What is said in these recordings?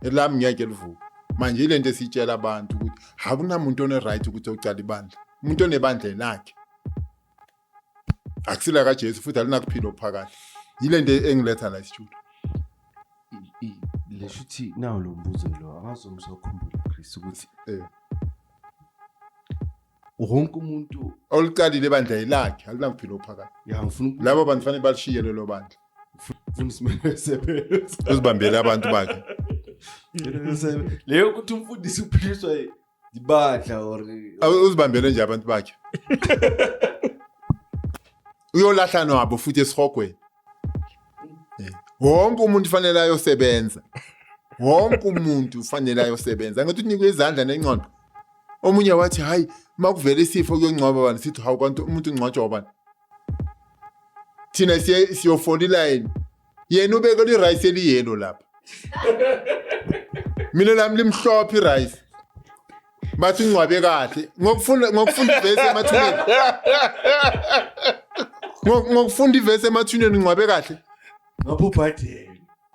elami ngeke livuke manje ile nto esitshela abantu ukuthi akunamuntu one right ukuthi ucala ibandla umuntu onebandla lakhe akusila kaJesu futhi alinakuphila phakathi ile nto engiletha la studio leshuthi nawo lo mbuzo lo angazomsokhumbula Chris ukuthi wonke umuntu oluqalile ibandla lakhe alinakuphila phakathi ya ngifuna labo bantu fanele balishiye lelo bandla usimele sebenza uzibambele abantu bakhe leyo ukuthi umfundisi uphiliswa ibandla or uzibambele nje abantu bakhe uyolahla nabo futhi esihogweni wonke umuntu fanele ayosebenza wonke umuntu fanele ayosebenza ngathi unikwe izandla nengqondo omunye wathi hayi makuvela isifo kuyongcwaba bani sithi hawu kanti umuntu ungcwatshwa bani thina siyofola iline yena ubeka rice eliyelo lapha mina lami limhlophe rice bathi ungcwabe kahle ngokufunda ivesi emathuneni ngokufunda ivesi emathuneni ungcwabe kahle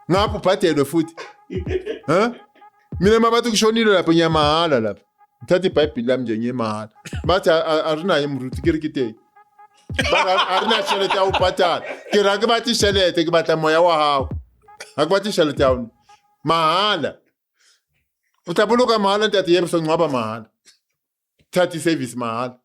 ngapho ubhadelwe futhi mina mabathi kushonile lapho nyamahala lapha ngithatha iBhayibheli lami nje nyemahala bathi arinayo imruti kirikite arina shelete awubhatala kira ke bathi shelete ke batla moya wa hawo akubathi shelete yawo mahala utabuluka mahala ntathi yebo songcwaba mahala thathi service mahala.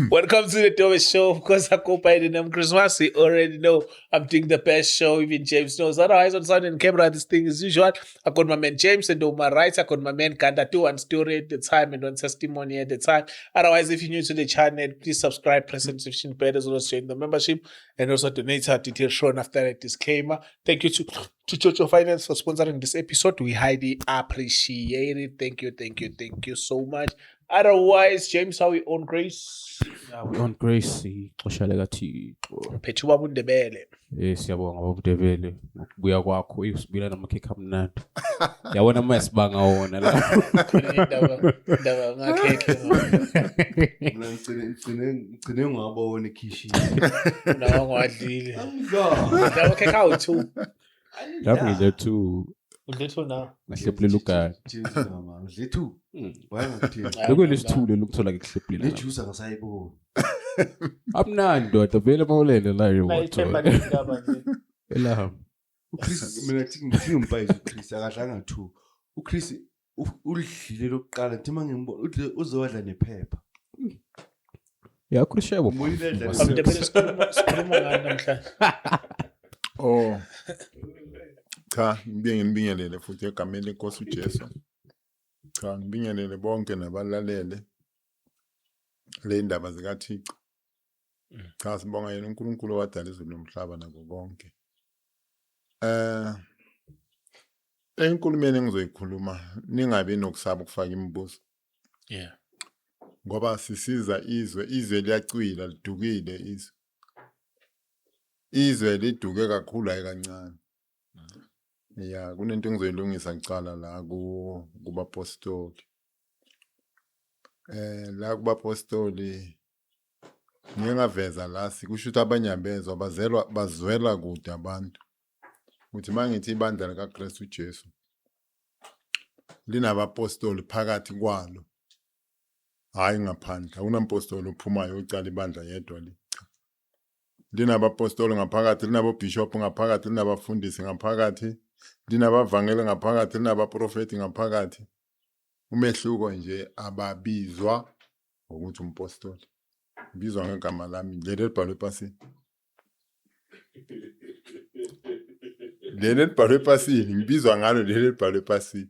Welcome to the Dome Show. Because I go by the name Christmas, you already know I'm doing the best show. Even James knows. Otherwise, on sound and camera, this thing is usual. I got my man James and on my right, I got my man Ganda 2 and story at the time and on testimony at the time. Otherwise, if you're new to the channel, please subscribe, press the notification bell, as well as join the membership, and also donate our details shown after a disclaimer. Thank you to Chocho Finance for sponsoring this episode. We highly appreciate it. Thank you so much. Otherwise, James, how we on grace? Yeah, we on grace. Xoshale kaThixo. Phethu baba uNdebele. Siyabonga baba uNdebele ukubuya kwakho usibila namakhekhe amnandi. Yabona masibanga wona la. Indaba ngakhekhe. mina ngicine ngabona ikhishi Nawo ngwadlile. Indaba khekhe awu2. Lapho ngidle 2. Udletho na. Ngahlephulela ugani. udle 2 why ngakuthini Bekulesithule lokuthola ke kuhlephulela. lejuice angasayibona Amnandi ndoda vele mawulele la Ayithemba yiwater. indaba nje. Ela. uChris mina ngithi ngimbayiza uChris akadlanga 2 uChris ulidlile lokuqala nthi mangembona uzowadla nephepha Ya kushebo. Umuyidla UNdebele sikhuluma ngani namhlanje? Oh cha ngibingelele futhi egameni lenkosi uJesu cha ngibingelele bonke nabalalele le ndaba zikaThixo cha sibonga yena uNkulunkulu wadala izulu nomhlaba nako konke enkulumeni engizoyikhuluma ningabi nokusaba ukufaka imibuzo Yeah. ngoba sisiza izwe liyacwila lidukile izwe liduke kakhulu ayikancane ya kunento engizoyilungisa ngicala la kubapostoli la kubapostoli ngiyengaveza la sikusho ukuthi abanyabezwa bazwela kude abantu ukuthi mangithi ibandla likaKristu uJesu linabapostoli phakathi kwalo hayi ngaphandle akunampostoli ophumayo ucala ibandla yedwa linabapostoli ngaphakathi linabobishop ngaphakathi linabafundisi ngaphakathi linabavangeli ngaphakathi linabaprofeti ngaphakathi umehluko nje ababizwa ngokuthi umpostoli bizwa ngegama lami leli libhalwe epasini leli libhalwe epasini ngibizwa ngalo leli libhalwe epasini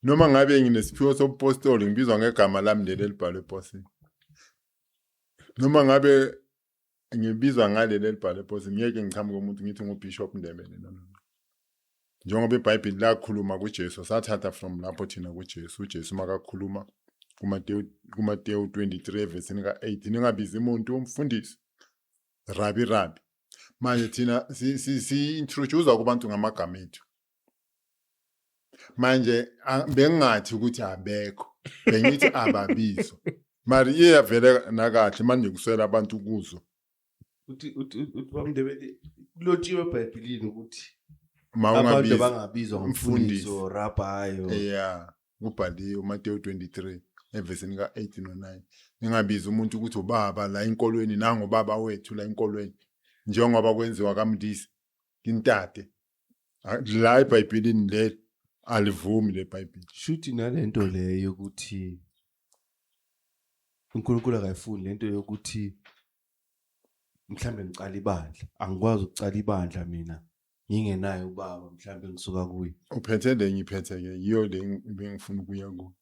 noma ngabe nginesiphiwo sompostoli ngibizwa ngegama lami leli libhalwe epasini noma ngabe ngibizwa ngaleli libhalwe epasini ngeke ngichamuke umuntu ngithi ngubishop Ndebele njengoba iBhayibheli lakhuluma kuJesu sathatha from lapho thina kuJesu uJesu makakhuluma kuMateyu 23 verse ka8 ningabizi umuntu umfundisi rabi manje thina si introduce kubantu ngamagama ethu manje bengathi ukuthi abekho bengithi ababizo mari iyavele nakahle manje kuswela abantu kuzo uthi bamndebele kulotshiwe eBhayibhelini ukuthi Ma abantu ungabizi abangabizwa ngumfundisi umfundisi. or rabbi yeah kubhaliwe uMateyu 23 evesini ka8 no9 ningabiza umuntu ukuthi ubaba la enkolweni nango baba wethu la enkolweni njengoba kwenziwa kaMdisi intate la eBhayibhelini le alivumi leBhayibheli shuthi nalento leyo ukuthi uNkulunkulu akayifuni lento yokuthi mhlambe ngicala ibandla angikwazi ukucala ibandla mina ngingenayo ubaba mhlambe ngisuka kuye uphethe le ngiphethe ke yiyo le bengifuna ukuya ku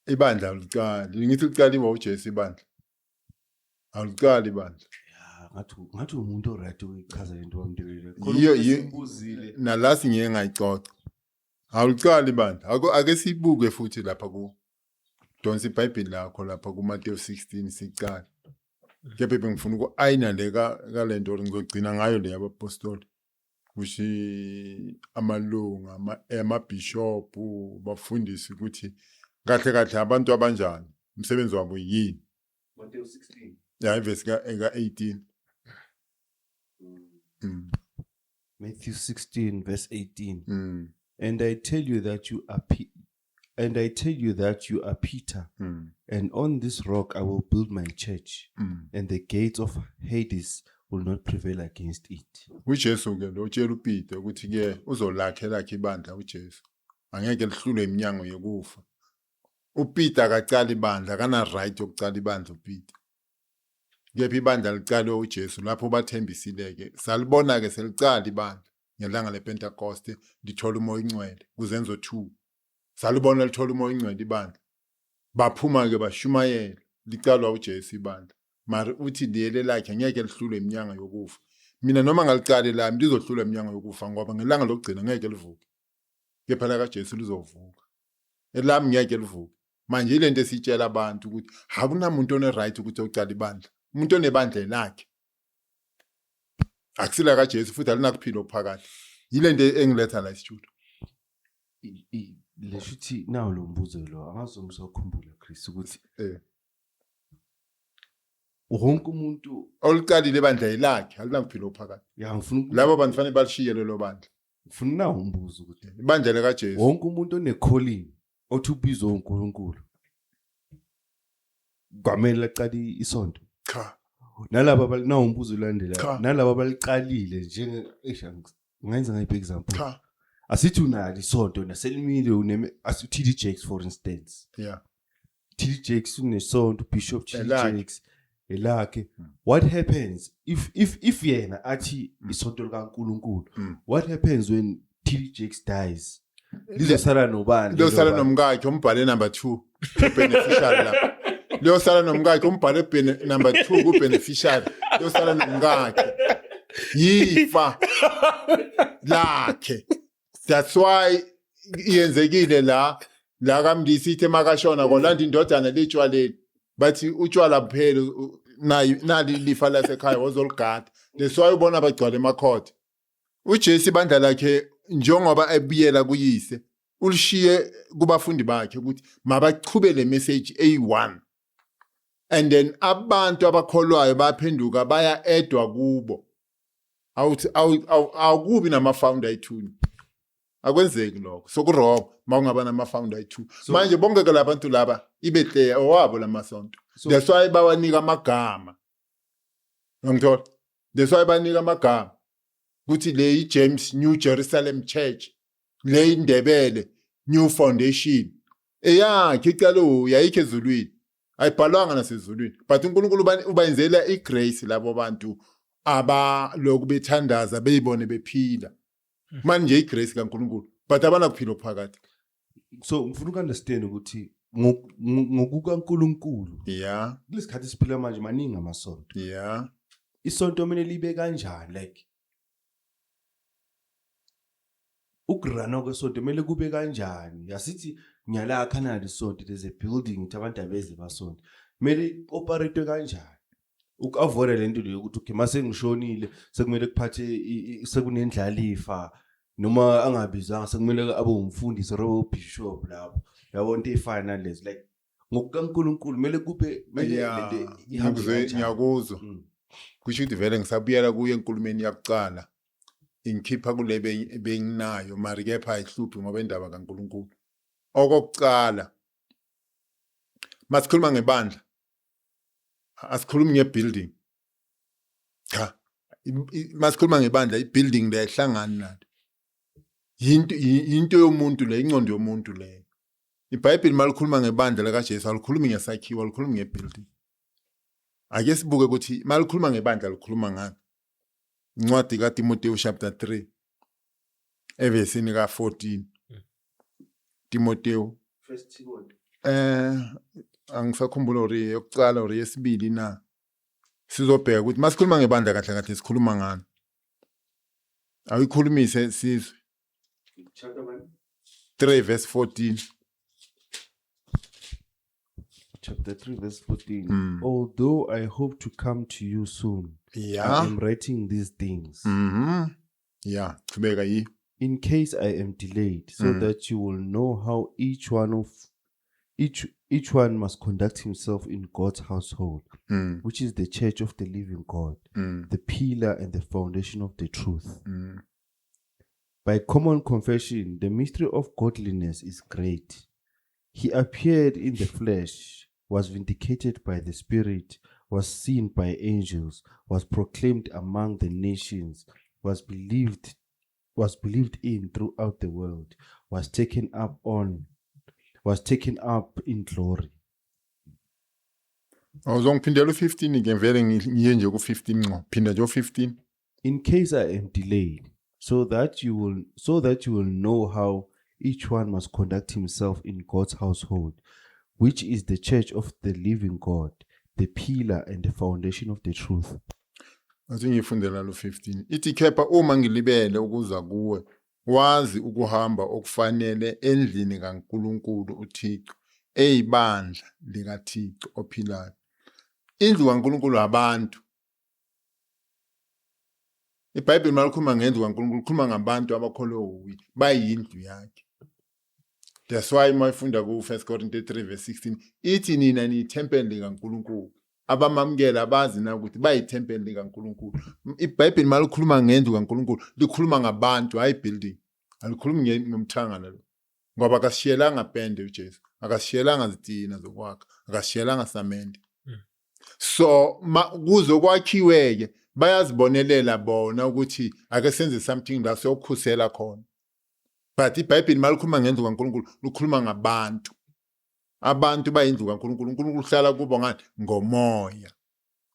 ibandla alicala ngithi ucala iba uJesu ibandla alicala ibandla ngathi umuntu oright ukuchaza lento bamndebele Yiyo- imbuzile nalasi ngeke ngayicoca awulicala ibandla ake sibuke futhi lapha ku Donsi iBhayibheli lakho lapha kuMateyu 16 sicala kepha bengifuna ukuayina le ka lento ngizogcina ngayo le yabapostoli kushi amalunga amabishop bafundisi ukuthi kahle kahle abantu abanjani umsebenzi wabo yini Matthew 16 ya ivesi ka 18 Matthew 16 verse 18 mm and I tell you that you are Peter and on this rock I will build my church and the gates of Hades will not prevail against it. uJesu ke lo utshela uPeter ukuthi ke uzolakhela lakhe ibandla uJesu angeke lihlule iminyango yokufa uPeter akacala ibandla kana right yokucala ibandla uPeter kepha ibandla licalwe uJesu lapho bathembisileke salibona ke selicala ibandla ngelanga lePentecost lithola umoya ingcwele kuzenzo 2 salibona lithola umoya ingcwele ibandla baphuma ke bashumayela licalwa uJesu ibandla mari uthi liyele lakhe angeke lihlule iminyango yokufa mina noma ngalicala lami lizohlula iminyango yokufa ngoba ngelanga lokugcina ngeke livuke kepha la kaJesu lizovuka elami ngeke livuke manje ilento esitshela abantu ukuthi akunamuntu one right ukuthi ucala ibandla umuntu onebandla lakhe akusila kaJesu futhi alinakuphila phakathi yilento engiletha la isitudio leshuthi nawo lo mbuzo lo angazomsakhumbula Chris ukuthi wonke umuntu olucalile ibandla lakhe alinakuphila phakathi ngifuna labo bantu fanele balishiye lelo bandla ngifuna nawo umbuzo ukuthi ibandla likaJesu wonke umuntu onecalling othi ubizwe uNkulunkulu kwamele aqale isonto cha nalabo nawo umbuzo ulandela Cha. nalabo abalicalile njenge ngenza ngayiphi example cha asithi unali isonto naselimile asithi TD Jakes for instance yeah TD Jakes unesonto Bishop TD Elakhe. Jakes elakhe what happens if yena athi isonto likaNkulunkulu what happens when TD Jakes dies lizosala nobani liyosala nomkakhe umbhale number 2 beneficiary lapha liyosala nomkakhe umbhale number 2 ku beneficiary liyosala nomkakhe yifa lakhe that's why iyenzekile la kaMdisi ithe makashona kolanda indodana letshwaleni bathi utshwala kuphela nali lifa lasekhaya wozoligada that's why ubona bagcwala emakhothe uJesu ibandla lakhe njengoba ebiyela kuyise ulishiye kubafundi bakhe ukuthi mabachubele message A1 and then abantu abakholwayo baphenduka baya edwa kubo awuthi awukubi nama founder ayithuni akwenzeki lokho sokuroba mawungaba nama founder ayithu manje bonke ke labantu laba ibehle owabo lamasonto that's why bawanika amagama ngithola that's why banika amagama ukuthi le iJames New Jerusalem Church le indebele New Foundation eyakhe icalo yayikho ezulwini ayibhalwanga nasezulwini but uNkulunkulu ubayenzela igrace labo bantu abaloku bethandaza beyibone bephila manje igrace kaNkulunkulu but abana kuphila phakathi so ngifuna ukunderstand ukuthi ngokukaNkulunkulu yeah kulesikhathi siphila manje maningi amasonto yeah isonto mina libe kanjani like ukurana kwesonto kumele kube kanjani yasithi ngiyalakha nali isonto there's a building ukuthi abantu abeze basonto kumele operate kanjani ukavoid lento leyo ukuthi okay mase ngishonile sekumele kuphathe sekunendlalifa noma angabizanga sekumele abe umfundisi robo bishop lapho yabo into efana lezi like ngokukaNkulunkulu kumele kube ngiyakuzwa kusho ukuthi vele ngisabuyela kuye enkulumeni yakucala ingikhipha kule benginayo mari kepha ayihluphi ngoba indaba kaNkulunkulu. Okokucala masikhuluma ngebandla asikhulumi ngebuilding. Cha, masikhuluma ngebandla ibuilding leyihlangani nayo. Into yomuntu le, ingcondo yomuntu le. iBhayibheli malikhuluma ngebandla lakaJesu alikhulumi ngesakhiwo, alikhulumi ngebuilding. Ake sibuke ukuthi malikhuluma ngebandla likhuluma ngani. Incwadi kaTimoteyu chapter 3 evesini ka14. Timoteyu 1 Timothy. Angisakhumbula uri yokucala uri yesibili na. Sizobheka ukuthi masikhuluma ngebandla kahle kahle sikhuluma ngani. Ayikhulumise sizwe. Chapter 1. 3 verse 14. Chapter 3 verse 14. Although I hope to come to you soon, I Yeah. am writing these things Yeah, kubeka yi. in case I am delayed, so that you will know how each one must conduct himself in God's household, which is the church of the living God, the pillar and the foundation of the truth. By common confession, the mystery of godliness is great. He appeared in the flesh, was vindicated by the Spirit, was seen by angels, was proclaimed among the nations, was believed in throughout the world, was taken up in glory. Awuzongiphindela u15 ke vele ngiye nje ku15 ngqo. Phinda nje u15. In case I am delayed, so that you will know how each one must conduct himself in God's household, which is the church of the living God, the pillar and the foundation of the truth. Athi ngifundela lo15. Ithi kepha uma ngilibele ukuza kuwe, wazi ukuhamba okufanele endlini kaNkulunkulu uThixo, eyibandla likaThixo ophilayo. Indlu kaNkulunkulu abantu. iBhayibheli malikhuluma ngendlu kaNkulunkulu, likhuluma ngabantu abakholwe uye, bayindlu yakhe. That's why mayifunda ku 1 Corinthians 3 verse 16, ithi nina niyithempeli likaNkulunkulu. Abamamukela abazi na ukuthi bayithempeli likaNkulunkulu. iBhayibheli malikhuluma ngendlu kaNkulunkulu, likhuluma ngabantu, hayi building. Alikhulumi ngomthangala lo. Ngoba akasiyelanga pende uJesu, akasiyelanga zitina zokwakha, akasiyelanga samende. So kuzokwakhiweke bayazibonelela bona ukuthi ake senze something la sokukhusela khona. But iBhayibheli malikhuluma ngendlu kaNkulunkulu, likhuluma ngabantu. Abantu bayindlu kaNkulunkulu, uNkulunkulu uhlala kubo ngani ngomoya.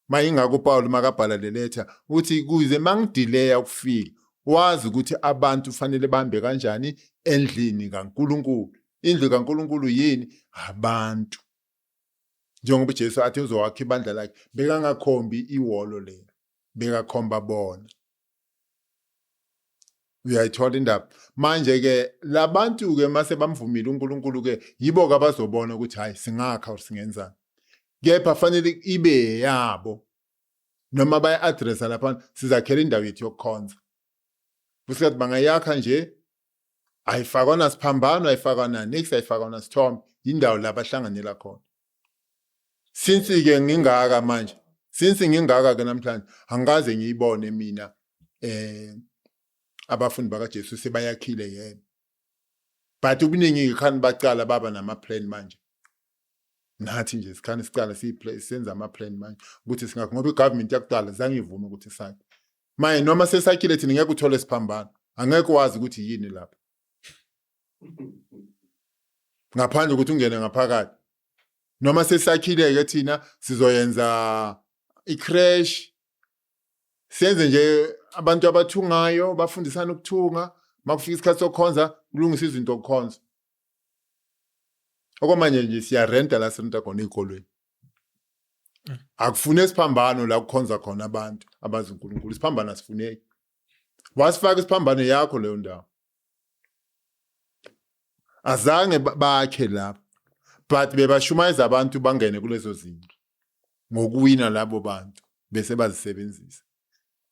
Mayingako uPaul makabhala le letter uthi kuze mangidelay ukufika, wazi ukuthi abantu fanele bahambe kanjani endlini kaNkulunkulu. Indlu kaNkulunkulu yini? Abantu. Njengoba uJesu athi uzowakha ibandla lakhe, bekangakhombi iwolo le. Bekakhomba bona. Uyayithola indaba. Manje ke labantu ke mase bamvumile uNkulunkulu ke yibo ke abazobona ukuthi hayi singakha singenzani. Kepha fanele ibe yabo. Noma baya addressa lapha sizakhela indawo yethu yokukhonza. Kusithi bangayakha nje ayifakwa nasiphambano, ayifakwa na next, ayifakwa nasithombe, indawo la bahlanganela khona. Since ke ngingaka manje, since ngingaka ke namhlanje angikaze ngiyibone mina abafundi bakaJesu sebayakhile yena. But ubuningi ngikhani bacala baba nama plan manje. Nathi nje sikhani sicala senza ama plan manje ukuthi singakho ngoba igovernment yakudala zange ivume ukuthi sakhe. Manje noma sesakhile thina ngeke uthole isiphambano. Angeke wazi ukuthi yini lapha. Ngaphandle ukuthi ungene ngaphakathi. Noma sesakhile ke thina sizoyenza icrash. Senze nje abantu abathungayo bafundisana ukuthunga, makufika isikhathi sokukhonza kulungisa izinto okukhonza. Okwamanje nje siyarenta la sirenta khona ezikolweni. Akufune isiphambano la kukhonza khona abantu abazi uNkulunkulu. Isiphambano asifuneki. Wasifaka isiphambano yakho leyo ndawo. Azange bakhe lapha. But bebashumayeza abantu bangene kulezo zinto. Ngokuwina labo bantu bese bazisebenzisa.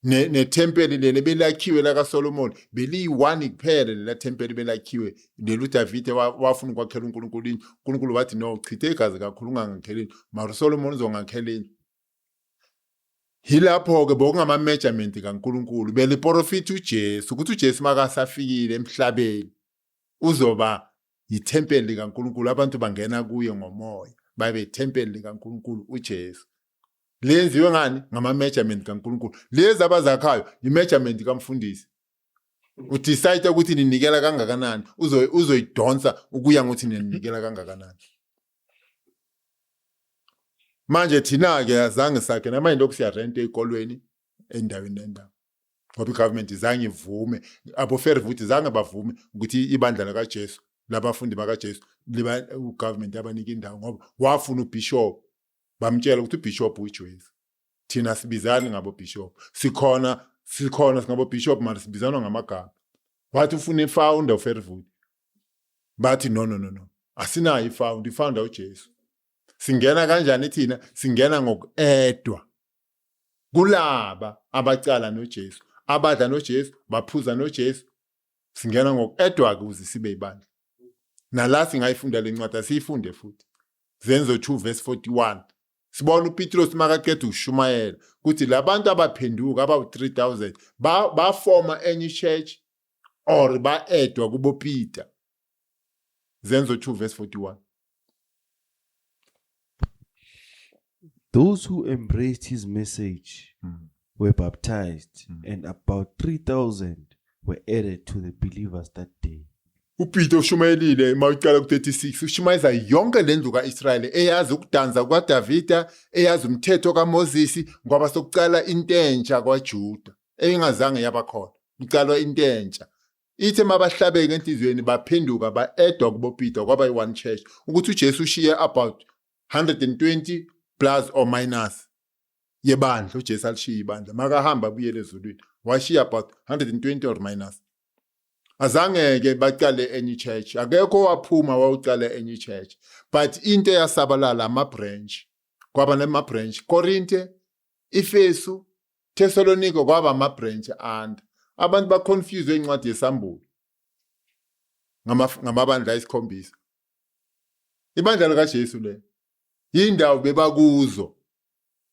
Netempeli lele belakhiwe la kaSolomon beliyi1 kuphela lela tempeli belakhiwe lelu David wafuna ukwakhela uNkulunkulu. uNkulunkulu wathi no, chithe igazi kakhulu ungangakheleni, mara uSolomon uzongakheleni. Hilapho ke bokungama measurement kaNkuluNkulu bele profit uJesu ukuthi uJesu makasafikile emhlabeni uzoba yithempeli likaNkuluNkulu abantu bangena kuye ngomoya babe yithempeli likaNkuluNkulu uJesu. Lenziwe ngani ngama measurement kaNkuluNkulu. Lezi abazakhayo imeasurement kaMfundisi. Udecide ukuthi ninikela kangakanani uzoyidonsa ukuya ngokuthi ninikela kangakanani. Manje thina ke azange sakhe nama into okusiya rent ezikolweni endaweni nendawo. Ngoba igovernment izange ivume abo Fairview izange bavume ukuthi ibandla lakaJesu labafundi bakaJesu liba ugovernment abanika indawo ngoba wafuna ubishop bamtshela ukuthi ubishop uJesu. Thina sibizani ngabo bishop. Sikhona singabo bishop manje sibizana ngamagama. Wathi ufuna ifounder uFairview. Bathi no. Asinayo ifounder uJesu. Singena kanjani thina? Singena ngokuedwa. Kulaba abacala noJesu, abadla noJesu, baphuza noJesu. Singena ngokuedwa ukuze sibe ibandla. Nala singayifunda lencwadi asiyifunde futhi. Zenzo 2:41. Sibona uPetros makaqeda ukushumayela ukuthi labantu abaphenduka aba 3000 ba forma enye church or baedwa kubo Peter. Zenzo 2:41. Those who embraced his message were baptized, and about 3,000 were added to the believers that day. uPeter ushumayelile mawuqala ku36 ushumayeza yonke lendlu kaIsrayeli eyazi ukudanza kwaDavida eyazi umthetho kaMoses ngoba sokucala into entsha kwaJuda engazange yabakhona ucalwa into entsha ithe mabahlabeke enhlizweni baphenduka baedwa kubo Peter kwaba i1 church ukuthi uJesu ushiye about 120 plus or minus yebandla uJesu alishiya ibandla makahamba buyele ezulwini washiya about 120 or minus. Azange ke baqale enye church akekho waphuma wawuqala enye church but into yasabalala ama branch kwaba nema branch Korinte Efesu Thessalonika kwaba ama branch and abantu ba confuse encwadi yesambulo ngamabandla esikhombisa ibandla likaJesu le indawo bebakuzo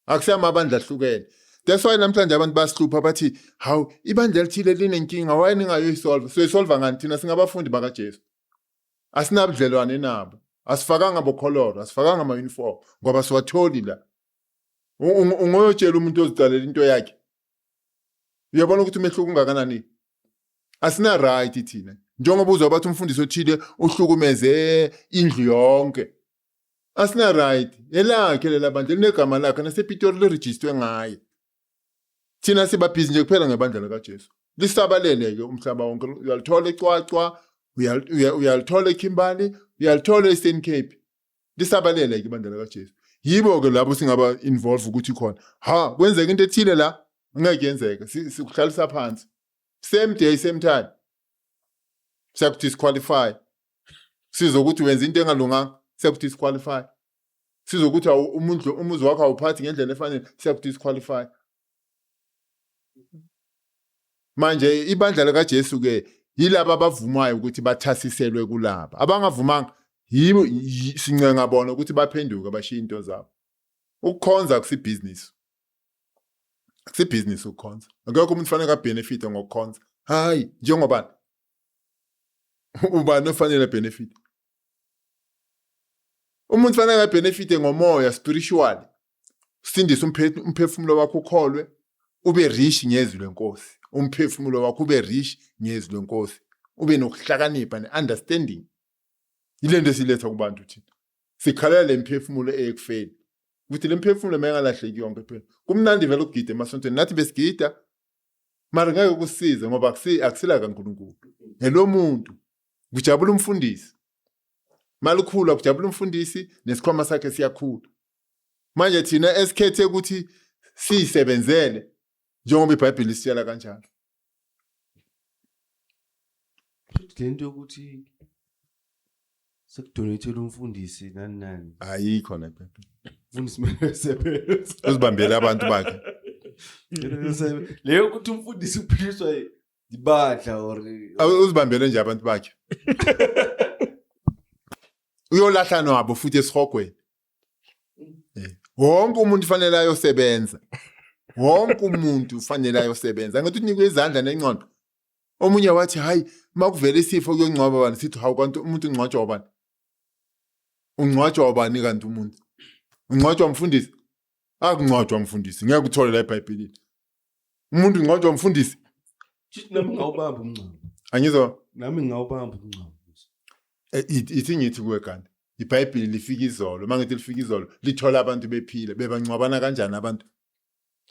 akusiyamabandla ahlukene. That's why namhlanje abantu basihlupha bathi how ibandla lithile linenkinga why ningayoyisolve soyisolva ngani thina singabafundi bakaJesu asinabudlelwane nabo asifakanga bokholoro asifakanga ama uniform ngoba siwatholi la ungoyotshela umuntu ozicalela into yakhe uyabona ukuthi umehluko ungakanani asina right thina njengoba uzobathi umfundisi othile uhlukumeze indlu yonke asina right elakhe lela bandla linegama lakhe nasePitori liregistrwe ngaye. Thina siba busy nje kuphela ngebandla likaJesu. Lisabalele ke umhlaba wonke uyalithola eCwacwa, uyalithola eKimberley, uyalithola eStern Cape. Lisabalele ke ibandla likaJesu. Yibo ke labo singaba involve ukuthi khona. Ha, kwenzeka into ethile la, ngeke yenzeka. Sikuhlalisa phansi. Same day same time. Siyaku disqualify. Sizokuthi wenza into engalunganga, siyaku disqualify. Sizokuthi umuzi wakho awuphathi ngendlela efanele, siyaku disqualify. Manje ibandla likaJesu ke yilabo abavumayo ukuthi bathasiselwe kulaba abangavumanga yibo sincenga bona ukuthi baphenduke bashiye into zabo. Ukukhonza kusibusiness ukukhonza akekho umuntu ufanele kabenefit ngokukhonza hayi njengoba ubani ofanele benefit umuntu ufanele benefit ngomoya spiritual sindise umphefumulo wakho ukholwe ube rich ngezwi lenkosi umphefumulo wakho ube rich ngezwi lenkosi ube nokuhlakanipha neunderstanding yilento siletha kubantu thina sikhalela lemphefumulo ekufeni ukuthi lemphefumulo mayengalahleki yonke phela kumnandi vele ukugida emasontweni nathi besigida mara ngeke kusize ngoba akusila kaNkulunkulu ngelo muntu kujabula umfundisi malukhulu kujabula umfundisi nesikhwama sakhe siyakhula manje thina esikhethe ukuthi sisebenzele njengoba iBhayibheli lisitshela kanjalo. Lento yokuthi sekudonate umfundisi nani Ayikho na iBhayibheli. umfundisi mesebenza Uzibambele abantu bakhe. leyo ukuthi umfundisi uphiliswa ibandla or Uzibambele nje abantu bakhe. Uyolahla nabo futhi esihogweni. Wonke umuntu ufanele ayosebenza. wonke umuntu ufanele ayosebenza ngathi unikwe izandla nengqondo. Omunye wathi hayi makuvela isifo kuyongcwaba bani sithi hawu kanti umuntu ungcwatshwa ubani? Ungcwatshwa ubani kanti umuntu? Ungcwatshwa umfundisi? Akungcwatshwa umfundisi ngeke uthole la eBhayibhelini. Umuntu ungcwatshwa umfundisi? Shithi nami ngawubamba umncamo. Angizwa Nami ngawubamba umncamo. ithi ngithi kuwe kanti iBhayibheli lifika izolo mangithi lifika izolo lithola abantu bephila bebangcwabana kanjani abantu?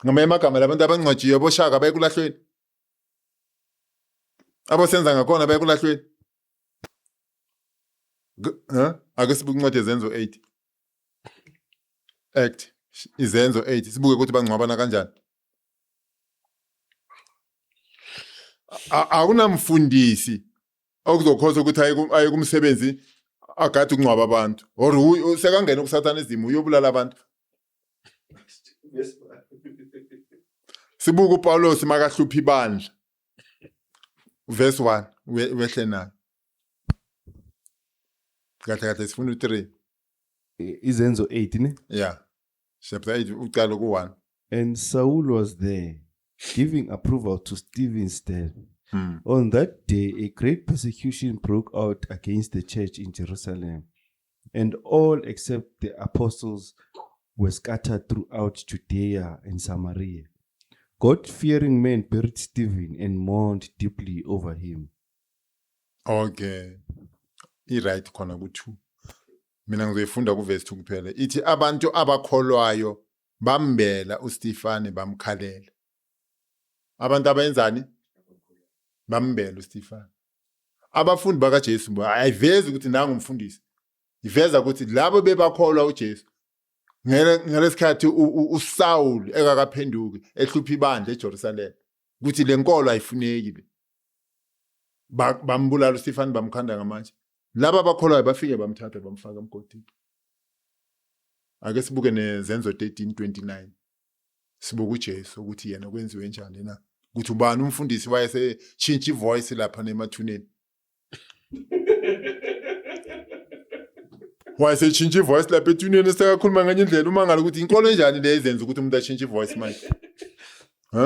Ngamanye amagama labantu abangcwatshiwe boshaka bayekulahlweni. Abosenza ngakhona bayekulahlweni. Ake sibuke incwadi yezenzo 8. Act izenzo 8 sibuke ukuthi bangcwabana kanjani. Akunamfundisi okuzokhoza ukuthi aye kumsebenzi agade ukungcwaba abantu or sekangena kuSatanism uyobulala abantu. Sibuka uPaulos makahlupha ibandla. Verse 1 wehle nayo. Kahle sifuna u3. Izenzo 8 ne? Yeah. Chapter 8 uqala ku1. And Saul was there, giving approval to Stephen's death. On that day, a great persecution broke out against the church in Jerusalem, and all except the apostles were scattered throughout Judea and Samaria. God-fearing men buried Stephen and mourned deeply over him. Okay. I-right khona ku2. Mina ngizoyifunda kuverse 2 kuphela. Ithi abantu abakholwayo bambela uStefane bamkhalela. Abantu abayenzani? Bambela uStefane. Abafundi bakaJesu ayivezi ukuthi nanga umfundisi. Iveza ukuthi labo bebakholwa uJesu. Ngalesikhathi uSaul ekakaphenduki ehlupha ibandla eJerusalem. Ukuthi lenkolo ayifuneki. Bambulala uStefane bamkhanda ngamanje. Laba abakholwayo bafike bamthatha bamfaka emgodini. Ake sibuke nezenzo 13:29. Sibuka uJesu ukuthi yena kwenziwe njani na. Ukuthi ubani umfundisi wayese change ivoice lapha nemathuneni. Wayese change ivoice lapha ethuneni sekakhuluma nganye indlela uma ngale ukuthi inkolo enjani le izenza ukuthi umuntu a change ivoice manje.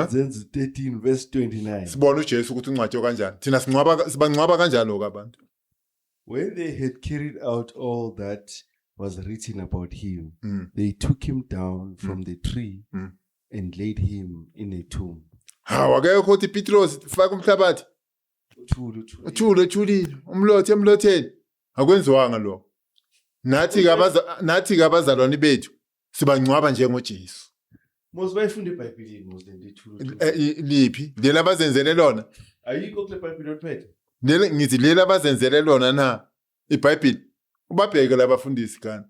Zenzo 13 verse 29. Sibona uJesu ukuthi ungcwatshwe kanjani. Thina sibangcwaba kanjalo abantu. When they had carried out all that was written about him, they took him down from the tree and laid him in a tomb. Akekho uthi Petros faka umhlabathi. Uthule umlothi emlotheni. Akwenziwanga lo. Nathi abazalwane bethu sibangcwaba njengoJesu. Mos bayifunda eBhayibhelini mos lendithulu. Liphi? Lela bazenzele lona. Ayikho kule Bible ophethe. Ngithi lela bazenzele lona na iBhayibheli. Ubabheke labafundisi kana.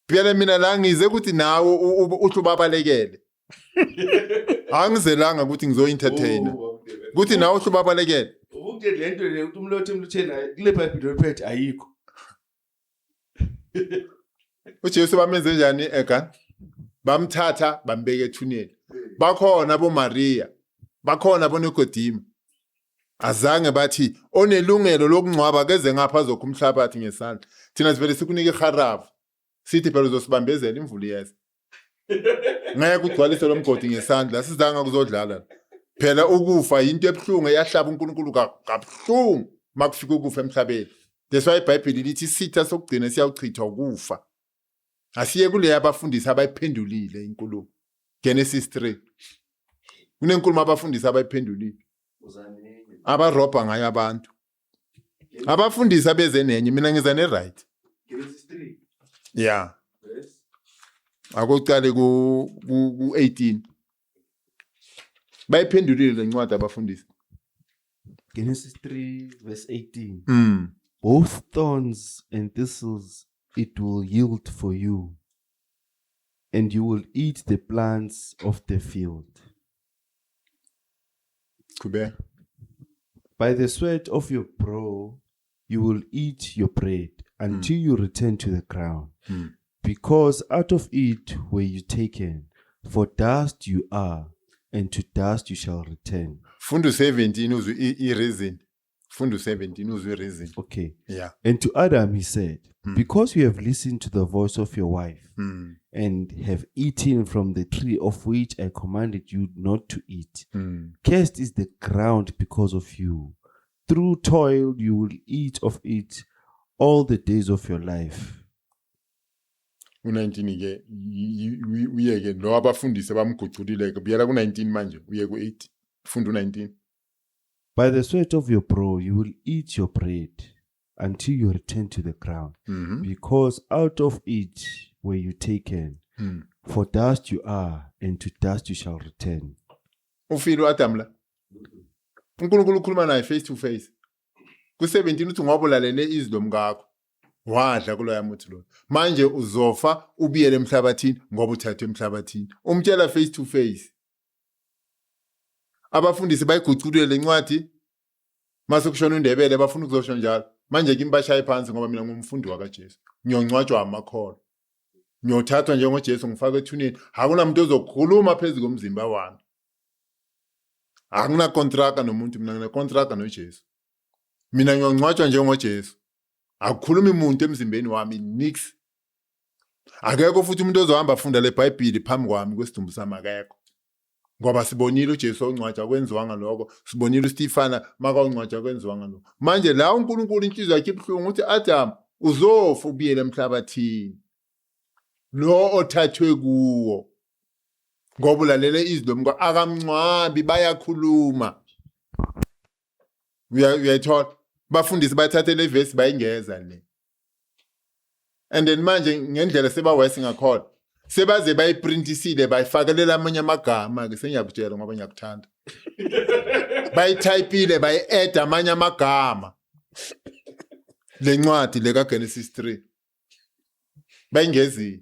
Phela mina la ngize ukuthi nawe uhlubabalekele. Angizelanga ukuthi ngizo-entertainer. Kuthi nawe uhlubabalekele. Ukuthi lento le ukuthi umlothi emlutheni kule Bible ophethe ayikho. uJesu bamenze njani ega? Bamthatha bambeka ethuneni. Bakhona aboMaria, bakhona aboNikodima. Azange bathi onelungelo lokungcwaba keze ngapha zokumhlabathi ngesandla. Thina sivele sikunike iharafu. Sithi phela uzosibambezela imvula yeza. Ngeke kugcwalise lomgodi ngesandla sizanga kuzodlala. Phela ukufa into ebuhlungu eyahlaba uNkulunkulu kabuhlungu makufika ukufa emhlabeni. That's why iBhayibheli lithi isitha sokugcina siyawuchithwa ukufa. Asiye kule abafundisi abayiphendulile inkulumo. Genesis 3. Kunenkulumo abafundisi abayiphendulile. Abarobha ngayo abantu. Abafundisi abeze nenye mina ngiza ne right. Genesis 3. Yeah. Akoqale ku 18. Bayiphendulile lencwadi abafundisi. Genesis 3 verse 18. Both thorns and thistles it will yield for you, and you will eat the plants of the field. Kube. By the sweat of your brow you will eat your bread until you return to the ground, because out of it were you taken, for dust you are, and to dust you shall return. Fundo 17 uzwe i reason funda u-17 uzwe reason. Okay. Yeah. And to Adam he said, because you have listened to the voice of your wife and have eaten from the tree of which I commanded you not to eat, cursed is the ground because of you. Through toil you will eat of it all the days of your life. U-19 ke uyeke lo abafundisi bamguculile ke buyela ku-19 manje uye ku-8 funda u-19. By the sweat of your brow you will eat your bread until you return to the ground, because out of it were you taken. For dust you are, and to dust you shall return. Ufile u-Adam la uNkulunkulu ukhuluma naye face to face. Ku-17 uthi ngoba ulalele izwi lomkakho wadla kuloya muthi lo. Manje uzofa ubiyele emhlabathini ngoba uthathwe emhlabathini. Umtshela face to face. Abafundisi bayiguculule lencwadi mase kushona uNdebele bafuna ukuzosho njalo. Manje kimi bashaye phansi ngoba mina ngumfundi wakaJesu. Ngiyoncwatshwa amakholo. Ngiyothathwa njengoJesu ngifake ethuneni. Akunamuntu ozokhuluma phezulu komzimba wami. Akuna kontraka nomuntu, mina ngine kontraka noJesu. Mina ngiyoncwatshwa njengoJesu. Akukhulumi umuntu emzimbeni wami nix. Akekho futhi umuntu ozohamba afunda leBhayibheli phambi kwami kwesidumbu sami akekho. Ngoba sibonile uJesu oncwatshwa kwenziwanga lokho, sibonile uStifana maka uncwatshwa kwenziwanga lokho. Manje la uNkulunkulu inhliziyo yakhe ibhlungu uthi Adam uzofa ubiyele emhlabathini. Lo othathwe kuwo. Ngoba ulalele izwi lomkakho akamncwabi bayakhuluma. Uyayithola bafundisi bathathe le verse bayingeza le. And then manje ngendlela sebawese ngakhona sebaze bayiprintisile bayifakelela amanye amagama ke sengiyakutshela ngoba ngiyakuthanda. Bayitypeile bayi-add amanye amagama. Lencwadi le kaGenesis 3. Bayingezile.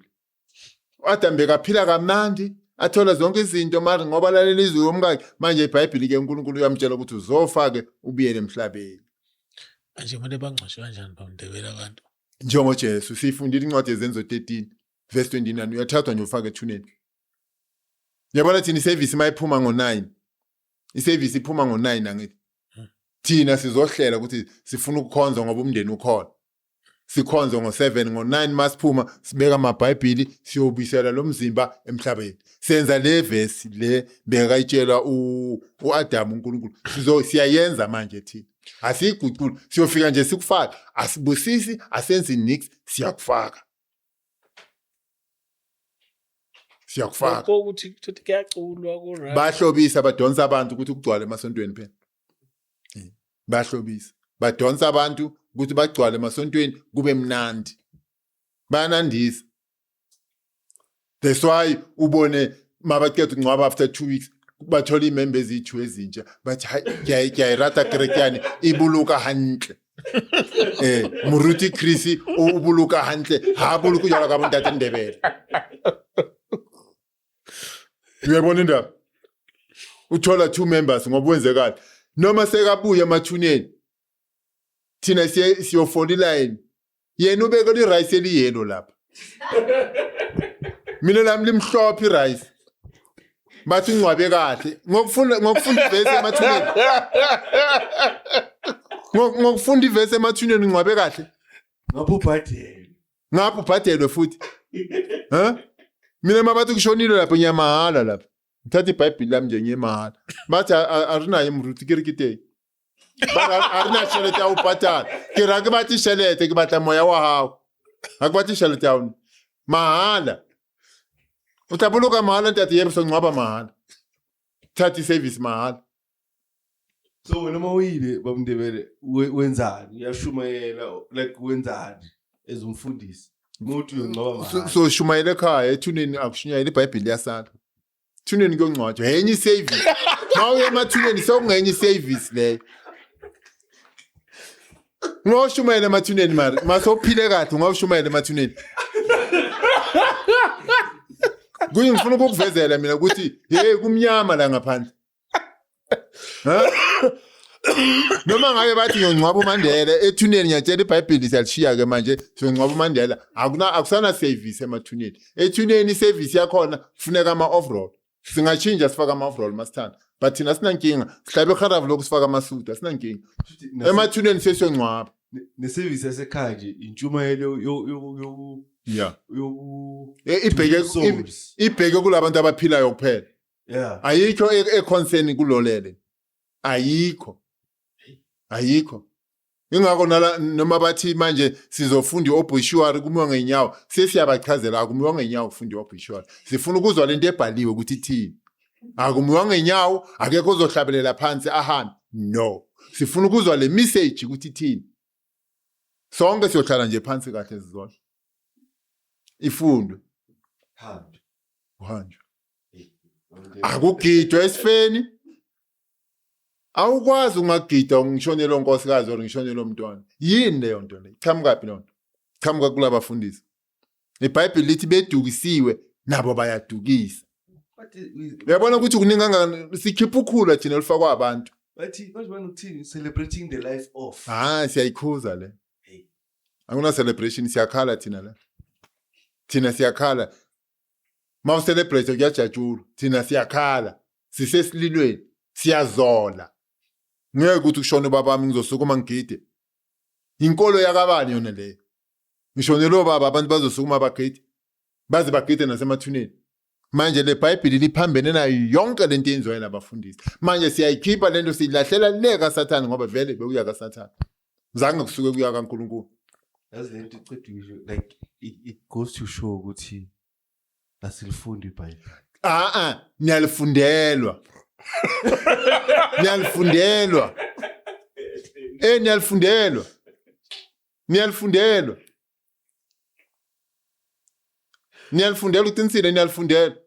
Adam bekaphila kamnandi athola zonke izinto manje ngoba lalela izwi lomkakhe manje iBhayibheli ke uNkulunkulu uyamtshela ukuthi uzofa ke ubiyele emhlabeni. Manje kumele bangcwatshwe kanjani bamndebela abantu? NjengoJesu sifundile incwadi yezenzo 13 verse 29 uyathathwa nje ufake ethuneni. Yabona thina iservice mayiphuma ngo9. Iservice iphuma ngo9 angithi. Thina sizohlela ukuthi sifuna ukukhonza ngoba umndeni ukhona. Sikhonza ngo7 ngo9 masiphuma sibeka amaBhayibheli siyobuyisela lo mzimba emhlabeni. Senza le verse le bekayitshela uAdam uNkulunkulu. Siyayenza manje thina. Asigucula siyofika nje sikufaka asibusisi asenzi nix siyakufaka. Siyakufaka. Ukuthi kuyaculwa ku right. Bahlobisa badonsa abantu ukuthi kugcwale emasontweni phela. Bahlobisa badonsa abantu ukuthi bagcwale emasontweni kube mnandi. Bayanandisa. That's why ubone mabaqeda ukungcwaba after 2 weeks bathola imembers izithu ezintsha bathi ngiyayirata Christian ibuluka hantle. Muruti Chris ubuluka hantle ha buluka njalo ka bontate Ndebele. Uyabona indaba? Uthola 2 members ngoba wenzekala. Noma sekabuya emathuneni. Thina siyofola iline. Yena ubeka li rice eliyelo lapha. Mina lami limhlophe irice. Bathi ngcwabe kahle. Ngokufunda ivesi emathuneni. Ngokufunda ivesi emathuneni ngcwabe kahle. Ngapho ubhadelwe futhi. Mina mabathi kushonile lapho nyamahala lapho. Ngithatha iBhayibheli lami nje nyemahala. Bathi arinayo imruti kirikite. Arina shelete awubhatala. Kirake bathi shelete kibatla moya wa hawo. Akubathi shelete yawo. Mahala. Utabuluka mahala ntathi yebo songcwaba mahala. Thathi service mahala. So wena mawuyile bamndebele wenzani? Uyashumayela like wenzani as umfundisi? Muthi uyongcwaba mahala. So shumayele ekhaya ethuneni akushunyayela iBhayibheli yasala. Thuneni kuyongcwatshwa enye service. Mawuye emathuneni sokungenye service leyo. Ngoshumayela emathuneni mari masophile kahle ngoshumayela emathuneni. Ngifuna ukukuvezela mina ukuthi hey kumnyama la ngaphandle. Noma ngabe bathi ngiyongcwaba uMandela ethuneni ngiyatshela iBhayibheli siyalishiya ke manje siyongcwaba uMandela akusana service emathuneni. Ethuneni service yakhona kufuneka ama overall. Singatshintsha sifaka ama overall masithanda. but thina sinankinga sihlabe kharavu lokusifaka amasuda sinankinga emathuneni sesiyongcwaba Nesevisi yasekhaya nje intshumayelo yeah ibheke ibheke kulabantu abaphilayo kuphela yeah ayikho econcern kulolele ayikho ingakho noma bathi manje sizofunda iobituary kumiwa ngenyawo sesiyabachazela akumiwa ngenyawo ufunda iobituary sifuna ukuzwa lento ebhaliwe ukuthi ithini akumiwa ngenyawo akekho ozohlabelela phansi ahambe no sifuna ukuzwa le message ukuthi ithini sonke siyohlala nje phansi kahle sizona ifundwe uhanjwe akugidwa esifeni awukwazi ungagida ngishonela onkosikazi or ngishonela umntwana yini leyo nto le qhamuka phi lonto qhamuka kulaba bafundisi iBhayibheli lithi bedukisiwe nabo bayadukisa uyabona ukuthi kuningi sikhipha ukhula thina lifakwa abantu bathi ukuthini celebrating the life of siyayikhuza le akuna celebration siyakhala thina siyakhala ma celebrate kuyajatshula thina siyakhala sisesililweni siyazola ngeke ukuthi kushone babami ngizosukuma ngigide inkolo yakabani yona le ngishonelo baba abantu bazosukuma bagide baze bagide nasemathuneni manje le Bhayibheli liphambene nayo yonke lento yenziwayo nabafundisi manje siyayikhipha lento silahlela leka sathana ngoba vele bekuya kaSathane zange kusuke kuya kaNkulunkulu yazi lento icedisho like it goes to show ukuthi asilifundi iBhayibheli niyalifundelwa niyalifundelwa utinsile niyalifundelwa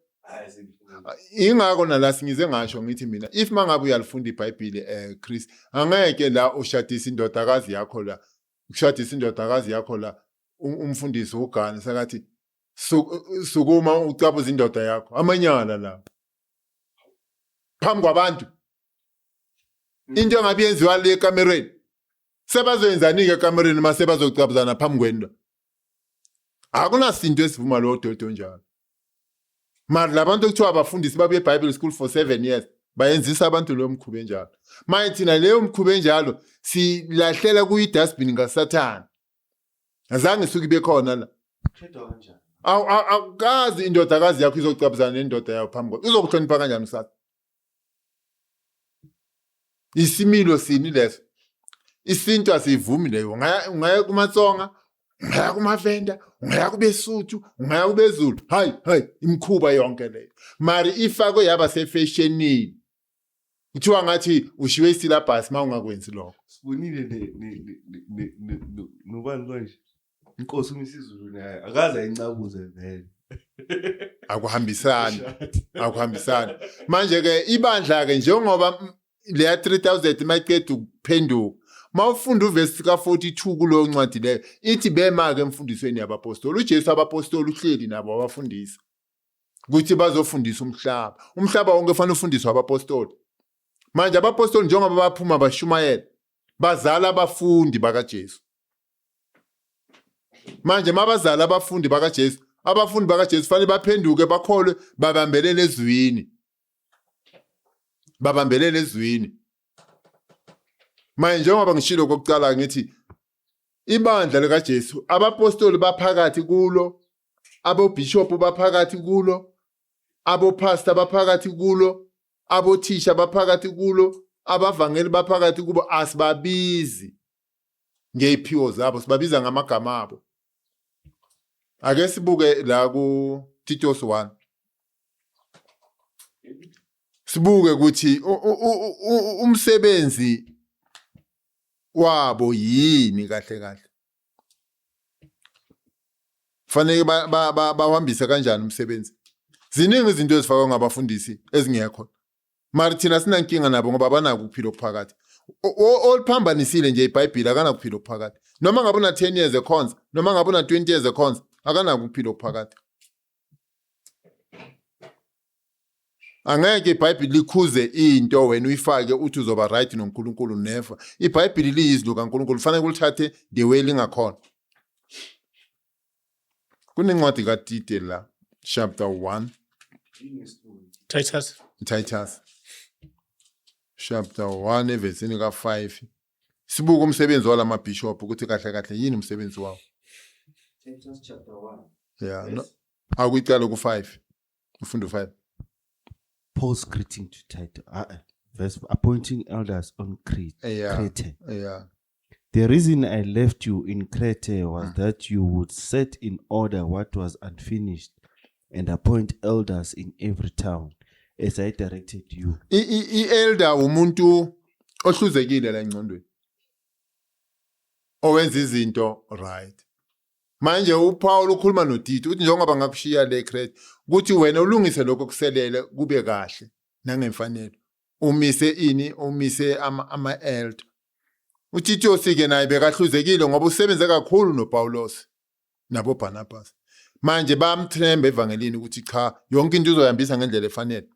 ingakho nala singize ngasho ngithi mina if mangabe uyalifunda iBhayibheli Chris angeke la ushadisa indodakazi yakho la ukushadisa indodakazi yakho la umfundisi ugana sakathi sukuma ucabuza indoda yakho amanyala la phambi kwabantu into engabe yenziwa le kamereni sebazoyenzani ke kamereni mase bazocabuzana phambi kwendwa akunasinto esivuma lo dodo njalo manje labantu ekuthiwa abafundisi babuye eBible school for 7 years bayenzisa abantu lo mkhube njalo manje thina leyo mkhube njalo silahlela kuyi-dustbin ngaSathane azange suke ibe khona la awukazi indodakazi yakho izocabuzana nendoda yayo phambi kwakho izokuhlonipha kanjani usasa isimilo sini leso isinto asivumi leyo ungaya kumatsonga ungaya kumavenda ungaya kubeSuthu ungaya kubeZulu hayi imkhuba yonke leyo mari ifako yaba sefashionini kuthiwa ngathi ushiwe isyllabus mawungakwenzi lokho sibonile nobani konje inkosi uMisizulu naye akaze ayincabuze vele akuhambisani manje ke ibandla ke njengoba leya 3000 mayiqeda ukuphenduka mawufunda uvesi ka42 kulo ncwadi leyo ithi bema ke emfundisweni yabapostoli uJesu abapostoli uhleli nabo abafundisa ukuthi bazofundisa umhlaba wonke ufanele ufundiswe abapostoli manje abapostoli njengoba baphuma bashumayela bazala abafundi bakaJesu manje mabazala abafundi bakaJesu fanele baphenduke bakholwe babambelele ezwini manje njengoba ngishilo kokucala ngithi ibandla likaJesu abapostoli baphakathi kulo abobishop baphakathi kulo abopastor baphakathi kulo abothisha baphakathi kulo abavangeli baphakathi kubo asibabizi ngeyiphiwo zabo sibabiza ngamagama abo ake sibuke la ku Titus 1 sibuke ukuthi umsebenzi wabo yini kahle fanele bahambise kanjani umsebenzi ziningi izinto ezifakwa ngabafundisi ezingekho mari thina sinankinga nabo ngoba banako ukuphila okuphakathi oliphambanisile nje iBhayibheli akana kuphila okuphakathi noma ngabe una 10 years ekhonza noma ngabe una 20 years ekhonza akana ukuphila okuphakathi angeke iBhayibheli likhuze into wena uyifake uthi uzoba right noNkulunkulu never iBhayibheli liyizwi kaNkulunkulu fanele kulithathe the way lingakhona kunencwadi kaTite la chapter 1 Titus chapter 1 evesini ka5 sibuka umsebenzi walama bishop ukuthi kahle kahle yini umsebenzi wawo. Titus chapter 1. Yeah, no. Akuyiqala ku5. Ufundo 5. Paul's greeting to Titus. Verse appointing elders on Crete. Yeah. Crete. Yeah. The reason I left you in Crete was that you would set in order what was unfinished and appoint elders in every town as I directed you. Elder umuntu ohluzekile la engcondweni. Owenza izinto right. Manje uPaul ukhuluma noTito uthi njengoba ngakushiya le Crete ukuthi wena ulungise lokho kuselele kube kahle nangemfanelo. Umise ama elder. uTito sike naye bekahluzekile ngoba usebenze kakhulu noPaulos nabo Barnabas. Manje bamthemba evangelini ukuthi cha yonke into uzoyambisa ngendlela efanele.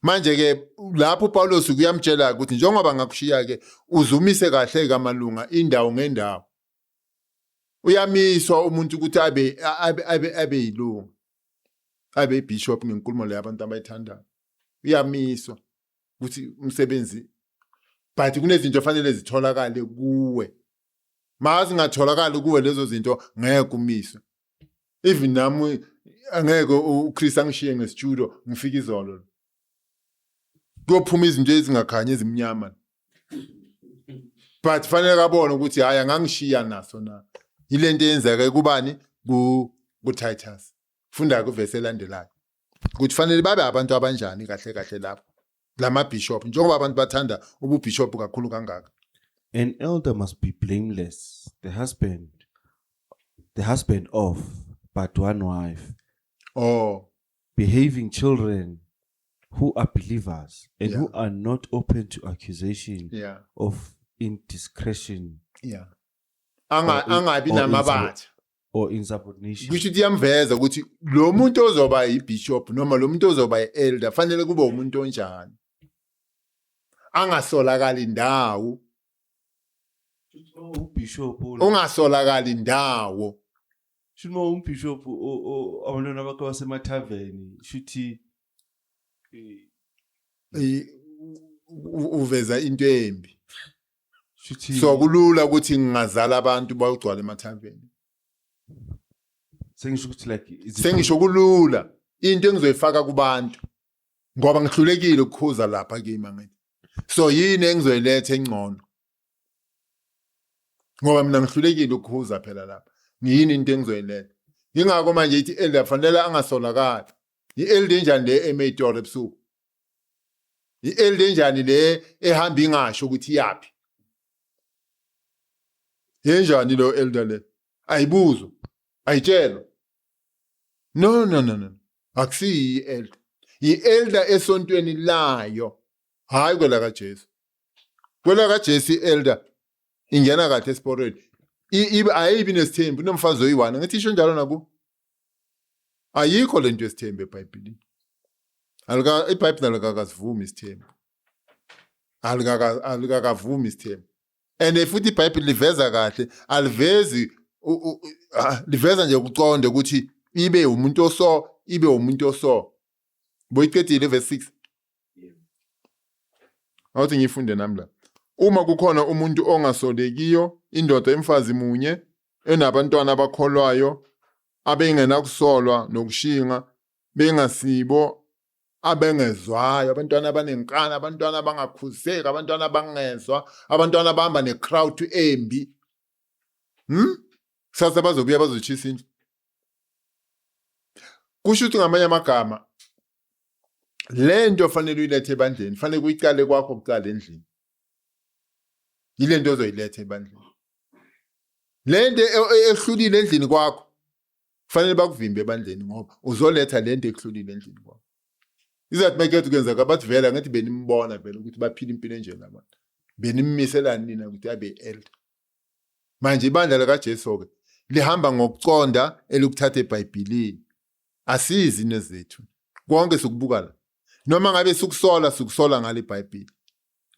Manje ke lapho uPaulos kuyamtshela ukuthi njengoba ngakushiya ke uzumise kahle kamalunga indawo ngendawo. Uyamiswa umuntu ukuthi abe yilunga. Abe bishop ngenkulumo le yabantu abayithandayo. Uyamiswa ukuthi umsebenzi but kunezinto efanele zitholakale kuwe. Mazi ngatholakala kuwe lezo zinto ngeke umiswe. Even nami angeke uChris angishiye ngestudio ngifika izolo. Kuyophuma izinto ezingakhanyi ezimnyama. But fanele kabone ukuthi hayi angangishiya naso na. Yilento eyenzeka kubani ku Titus. Funda ku verse elandelayo. Ukuthi fanele babe abantu abanjani kahle kahle lapho. Lama bishop njengoba abantu bathanda ububishop kakhulu kangaka. An elder must be blameless, the husband of but one wife, Oh, behaving children who are believers and who Yeah. are not open to accusation yeah. of indiscretion Yeah. Angabi namabatha. or insubordination. Kusho ukuthi yamveza ukuthi lo muntu ozoba yibishop noma lo muntu ozoba yielder fanele kube umuntu onjani. Angasolakala indawo, Bishop, ungasolakala indawo. shimo bishop abantwana bakhe basemathaveni shuthi Uveza into embi. shuthi So kulula ukuthi ngingazala abantu bayogcwala emathaveni. sengisho ukuthi like Sengisho kulula into engizoyifaka kubantu ngoba ngihlulekile ukukhuza lapha kimi ngithi. So yini engizoyiletha engcono? Ngoba mina ngihlulekile ukukhuza phela lapha. Ngiyini into engizoyiletha? Ingakho manje ithi elder fanele angasolakala. Ielder enjani le eMator ebusuku? Ielder enjani le ehamba ingasho ukuthi yapi? Yenjani lo elder le? Ayibuzo. Ayitshelo. No. Akusiyi elder. Ielder esontweni layo. Hayi kwela kaJesu. Kwela kaJesu ielder ingena kahle esporweni. Ayibi nesithembu nomfazi oyi1 ngithi isho njalo naku. Ayikho lento esithembu eBhayibhelini. iBhayibheli alikakasivumi isithembu. Alikakavumi isithembu. And futhi iBhayibheli liveza kahle alivezi liveza nje ukuqonda ukuthi ibe umuntu oso. Boyiqedile verse 6. Awuthi ngifunde nami la. Uma kukhona umuntu ongasolekiyo, indoda emfazi munye, enabantwana abakholwayo, abengenakusolwa nokushinga, bengasibo, abengezwayo, abantwana abanenkani, abantwana abangakhuzeki, abantwana abangezwa, abantwana abahamba necrowd embi. Sasa bazobuya bazochisa indlu. Kusho ukuthi ngamanye amagama lento fanele uyilethe ebandleni, fanele kuyiqale kwakho kuqala endlini. Yilento ozoyiletha ebandleni. Lento ehlulile endlini kwakho fanele bakuvimbe ebandleni ngoba uzoletha lento ehlulile endlini kwakho. Izathi makethi kuyenzeka bathi vela ngathi benimbona vele ukuthi baphila impilo enjena abantu. Benimmiselani nina ukuthi abe elder. Manje ibandla lakaJesu ke lihamba ngokuconda elukuthatha eBhayibhelini. Asizi nezethu. Konke sikubuka la. Noma ngabe sukusola ngale iBhayibheli.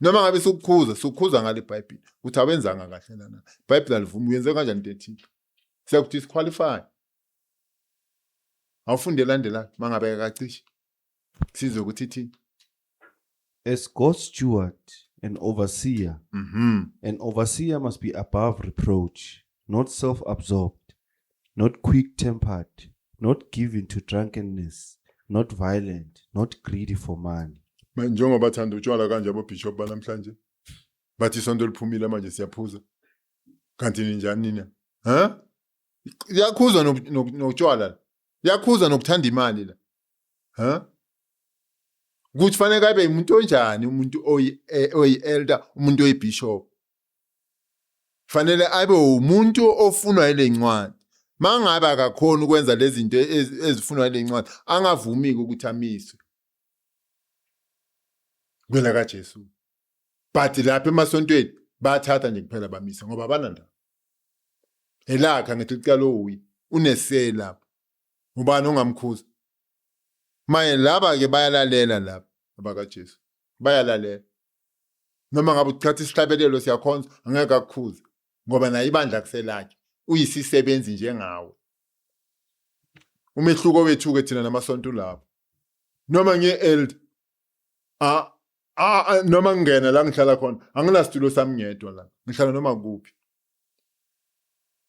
Noma ngabe sukukhuza ngale iBhayibheli. Uthi awenzanga kahle lana. iBhayibheli alivumi uyenze kanjani into ethile. Siyakuthi disqualify. Awufunde landela mangabe akacishe. Sizokuthi thini? As God steward and overseer, an overseer must be above reproach, not self-absorbed, not quick-tempered, not given to drunkenness, not violent, not greedy for money. Njengoba bathanda utshwala kanje abobishop banamhlanje bathi isonto liphumile manje siyaphuza kanti ninjani nina yakhuza notshwala yakhuza nokuthanda imali la ukuthi fanele abe umuntu onjani umuntu oyi-elder umuntu oyibishop fanele abe umuntu ofunwa ile ncwadi mangabe akakhona ukwenza lezi zinto ezifunwa ile ncwadi angavumi ukuthi amiswe kwela kaJesu but lapha emasontweni bathatha nje kuphela bamisa ngoba abananda elakha ngithi ucala uyi unesela lapha ubani ongamkhuza maye laba ke bayalalela lapha abakaJesu bayalalela noma ngabe uthatha isihlabelelo siyakhonza angeke akukhuze ngoba naye ibandla kuselakhe uyisisebenzi njengawe umehluko wethu ke thina namasonto lapho noma ngielder noma ngena la ngihlala khona anginasitulo sami ngedwa la ngihlala noma kuphi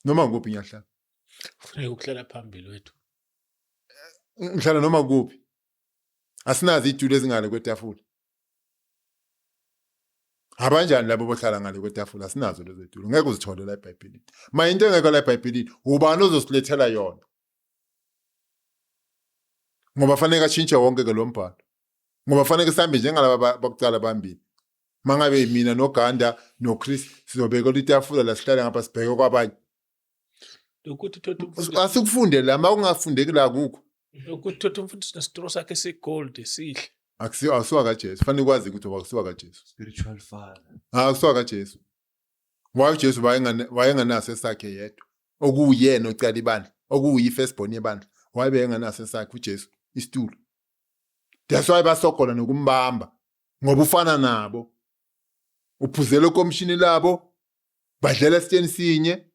ngiyahlala Kufanele ukuhlala phambili wethu. ngihlala noma kuphi asinazi itulo ezingale kwetafula abanjani labo bohlala ngale kwetafula asinazo lezo itulo ngeke uzithole la eBhayibhelini ma into engekho la eBhayibhelini ubani ozosilethela yona ngoba fanele atshintshe wonke ke lo mbhalo ngoba fanele sihambe njengalaba bakucala bambili mangabe mina noGanda noChris sizobeka litafula la sihlala ngapha sibheke kwabanye Ukuthi thotha umfundisi, asikufunde la makungafundeki la kukho ukuthi thotha umfundisi nesitoro sakhe segold esihle. akusiwa kaJesu fanele ukwazi ukuthi akusiwa kaJesu Spiritual father. akusiwa kaJesu waye uJesu wayenganaso esakhe yedwa okuyena ocala ibandla okuyi firstborn yebandla waye enganaso esakhe uJesu isitulo that's why basogola nokumbamba ngoba ufana nabo uphuzela komshini labo badlela esiteni sinye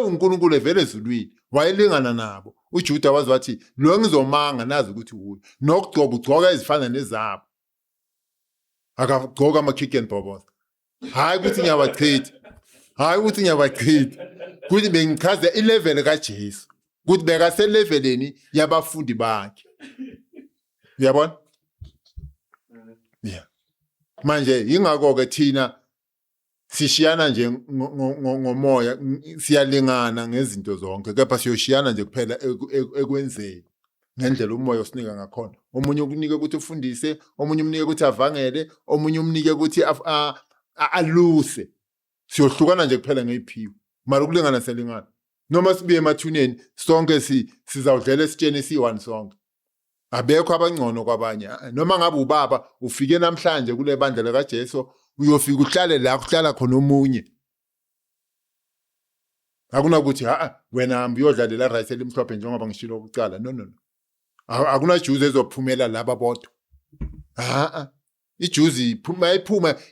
uNkulunkulu evele ezulwini wayelingana nabo uJuda wazi wathi lo ngizomanga nazi ukuthi uyi nokugcoba ugcoka ezifana nezabo akagcoka ama kick and bobos hayi ukuthi ngiyabachitha kuthi bengichaza ilevel kaJesu kuthi bekase leveleni yabafundi bakhe uyabona yeah manje ingakho ke thina sishiyana nje ngomoya siyalingana ngezinto zonke kepha siyoshiyana nje kuphela ekwenzeni ngendlela umoya osinika ngakhona omunye ukunike ukuthi ufundise omunye umnike ukuthi avangele omunye umnike ukuthi aluse siyohlukana nje kuphela ngeziphiwo mara ukulingana selingana noma sibiye emathuneni sonke sizawudlela esitsheni esi1 sonke abekho abangcono kwabanye noma ngabe ubaba ufike namhlanje kule bandla likaJesu uyofika uhlale la kuhlala khona omunye akunakuthi wena hamba uyodlalela rice elimhlophe njengoba ngishilo ukucala no akuna juice ezophumela laba bodwa ijuice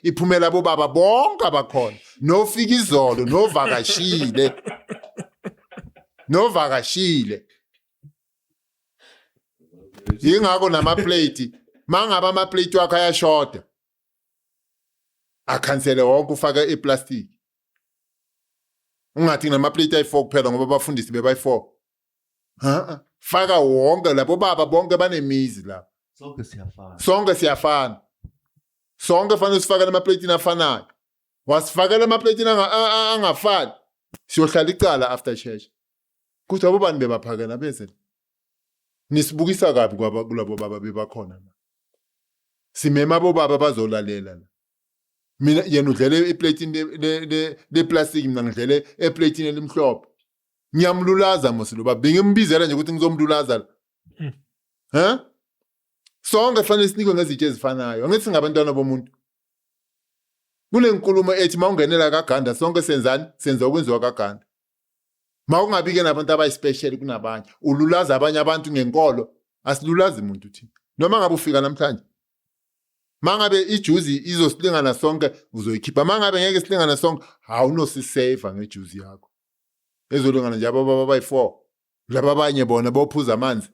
iphumela bobaba bonke abakhona nofika izolo novakashile yingakho namaplate mangaba amaplate wakho ayashoda akhansele wonke ufaka eplastic ungathi namaplate ayi4 kuphela ngoba abafundisi bebayi4 faka wonke labo baba bonke banemizi la sonke siyafana sonke fanele sifake amaplate afanayo wasifakela amaplate angafani siyohlala icala after church kuthi abobani bebaphakela bese nisibukisa kabi kulabo baba bebakhona simema bobaba bazolalela la mina yena udlele eplatini le plastic mina ngidlele eplatini elimhlophe ngiyamlulaza mosilo baba bengimbizela nje ukuthi ngizomlulaza la sonke fanele sinikwe ngezitshe ezifanayo angithi singabantwana bomuntu kunenkulumo ethi mawungenela kaGanda sonke senzani senza okwenziwa kaGanda mawungabike nabantu abayispecial kunabanye ululaza abanye abantu ngenkolo asilulazi umuntu thina noma ngabe ufika namhlanje mangabe ijuice izosilingana sonke uzoyikhipha mangabe ngeke silingana sonke awunosisave ngejuice yakho ezolingana nje ababa bayi4 laba abanye bona bophuza amanzi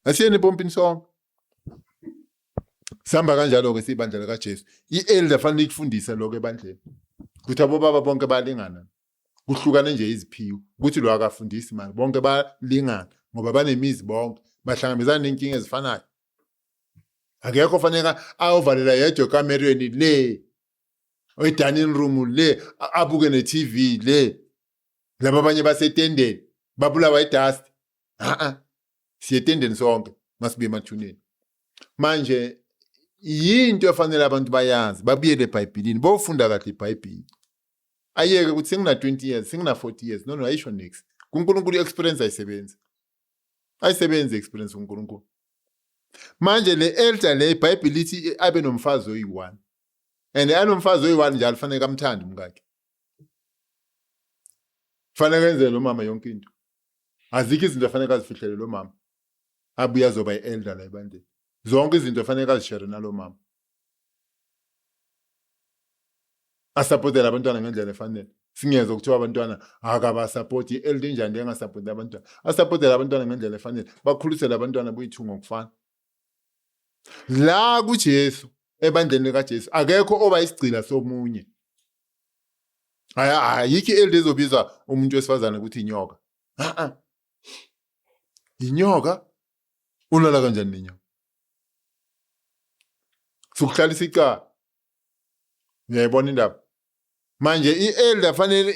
asiyeni epompini sonke sihamba kanjalo-ke siyibandla likaJesu. I-elder fanele ikufundise lokho ebandleni ukuthi abobaba bonke bayalingana, kuhlukane nje iziphiwo ukuthi lo akafundisi manje bonke bayalingana ngoba banemizi bonke bahlangabezana nenkinga ezifanayo. Akekho fanele ayovalela yedwa ekamerweni le oyidining room le abuke ne-TV le laba abanye basetendeni babulawa idust. Siyetendeni sonke masibe emathuneni. Manje yinto efanele abantu bayazi babuyele eBhayibhelini bofunda kahle iBhayibheli. Ayeke ukuthi sengina 20 years sengina 40 years no ayisho next kuNkulunkulu experience ayisebenzi experience kuNkulunkulu. Manje le elder le iBhayibheli lithi abe nomfazi oyi1 and anomfazi oyi1 njalo fanele kamthande umkakhe. Fanele enze lo mama yonke into. Azikho izinto fanele azifihlele lo mama. Abuya zoba ielder la ebandleni. Zonke izinto fanele azishare nalo mama. Asupportela abantwana ngendlela efanele. Singeze ukuthiwa abantwana akabasupport ielder enjani engasupport abantwana. Asupportela abantwana ngendlela efanele. Bakhulisela abantwana boyithunga ngokufana. La kuJesu ebandleni likaJesu akekho oba isigcila somunye. Ayikho ielder ezobizwa umuntu wesifazane ukuthi inyoka. Inyoka ulala kanjani nenyoka? Sokuhlalisa icala. Uyayibona indaba. Manje ielder fanele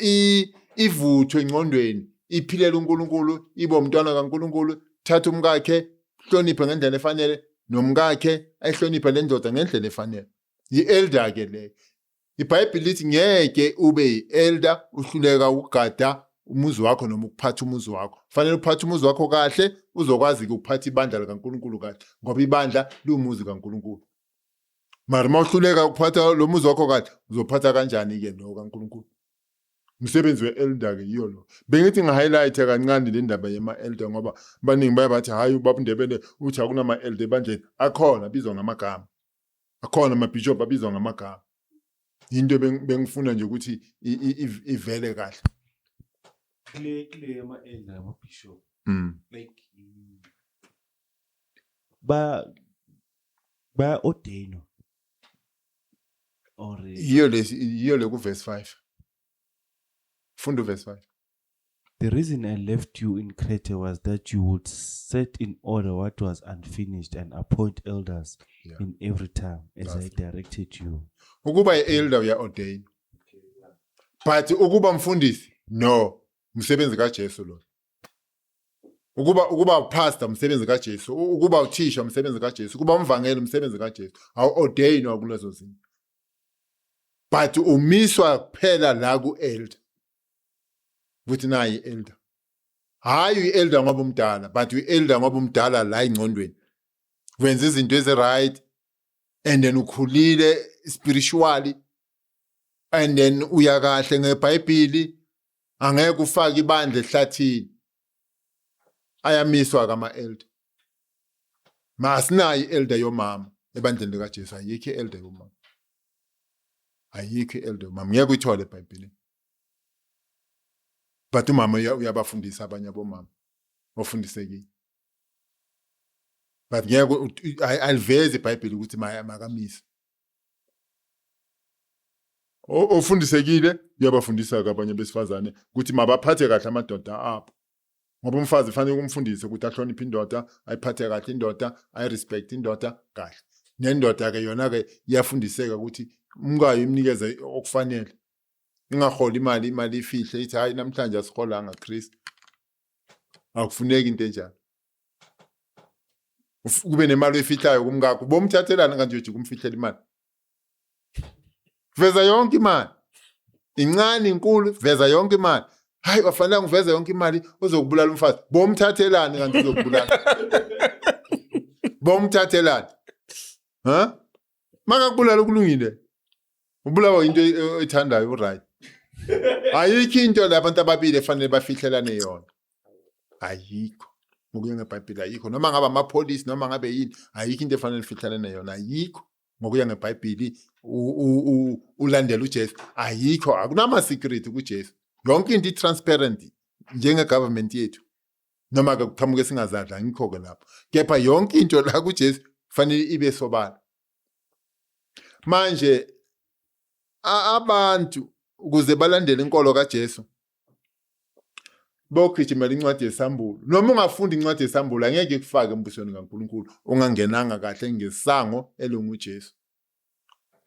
ivuthwe engqondweni, iphilela uNkulunkulu, ibe umntwana kaNkulunkulu, thatha umkakhe, hloniphe ngendlela efanele, nomkakhe ayihloniphe le ndoda ngendlela efanele. Ielder ke le. iBhayibheli lithi ngeke ube ielder uhluleka ukugada umuzi wakho noma ukuphatha umuzi wakho. Fanele uphathe umuzi wakho kahle uzokwazi ukuphatha ibandla likaNkulunkulu kahle ngoba ibandla liwumuzi kaNkulunkulu. Mara mawuhluleka ukuphatha lo muzi wakho kahle uzophatha kanjani ke lo kaNkulunkulu? Umsebenzi weelder ke yiyo lo. Bengithi ngihighlight kancane le ndaba yema elder ngoba baningi bayabathi hayi ubaba uNdebele uthi akunama elder ebandleni. Akhona bizwa ngamagama. Akhona amabishop abizwa ngamagama. Into bengifuna nje ukuthi ivele kahle. Kule ama elder ama bishop. Like ba ordain or Yiyo le ku verse 5. Funda verse 5. the reason I left you in Crete was that you would set in order what was unfinished and appoint elders in every town as I directed you. Ukuba ielder uya ordain. But ukuba mfundisi no, umsebenzi kaJesu lo. Ukuba pastor umsebenzi kaJesu, ukuba uthisha umsebenzi kaJesu, ukuba umvangeli umsebenzi kaJesu. Awu ordainwa kulezo zinto. But umiswa kuphela la kuelder. Ukuthi nayi elder. Hayi ielder ngoba umdala, but ielder ngoba umdala la ingqondweni. Wenza izinto eziright and then ukhulile spiritually and then uya kahle ngeBhayibheli angeke ufake ibandla ehlathini. Ayamiswa kama elder. Masinayi elder yomama ebandleni likaJesu, ayikho elder yomama. Ayikho elder yomama. Ngeke uyithole eBhayibhelini. But umama uyabafundisa abanye abomama ofundisekile. But ngeke aliveze iBhayibheli ukuthi makamise. Ofundisekile uyabafundisa abanye besifazane ukuthi mabaphathe kahle amadoda abo. Ngoba umfazi fanele ukumfundise ukuthi ahloniphe indoda, ayiphathe kahle indoda, ayirespect indoda kahle. Nendoda ke yona ke iyafundiseka ukuthi umkayo imnikeze okufanele. Ingaholi imali ifihle ithi hayi namhlanje asiholanga Kristu. Akufuneki into enjalo. Kube nemali efihlayo kumkakho, bomthathelana kanje uthi kumfihlela imali. Veza yonke imali. Incane inkulu, veza yonke imali. Hayi wafanele ngiveze yonke imali uzokubulala umfazi. Bomthathelana kanti uzokubulala. Bomthathelana. Makakubulala kulungile. Ubulawa into ethandayo uright. Ayikho into labantu ababili efanele bafihlelane yona. Ayikho. Ngokuya ngeBhayibheli ayikho. Noma ngaba amapolice noma ngabe yini, ayikho into efanele ifihlelane yona. Ayikho. Ngokuya ngeBhayibheli ulandela uJesu. Ayikho. Akunama secret kuJesu. Yonke into transparent njenge government yethu. Noma ke kuqhamuke singazadla ngikho ke lapho. Kepha yonke into la kuJesu fanele ibe sobala. manje abantu ukuze balandele inkolo kaJesu bogijimela incwadi yesambulo noma ungafundi incwadi yesambulo angeke kufake embusweni kaNkuluNkulu ungangenanga kahle ngesango elunguJesu.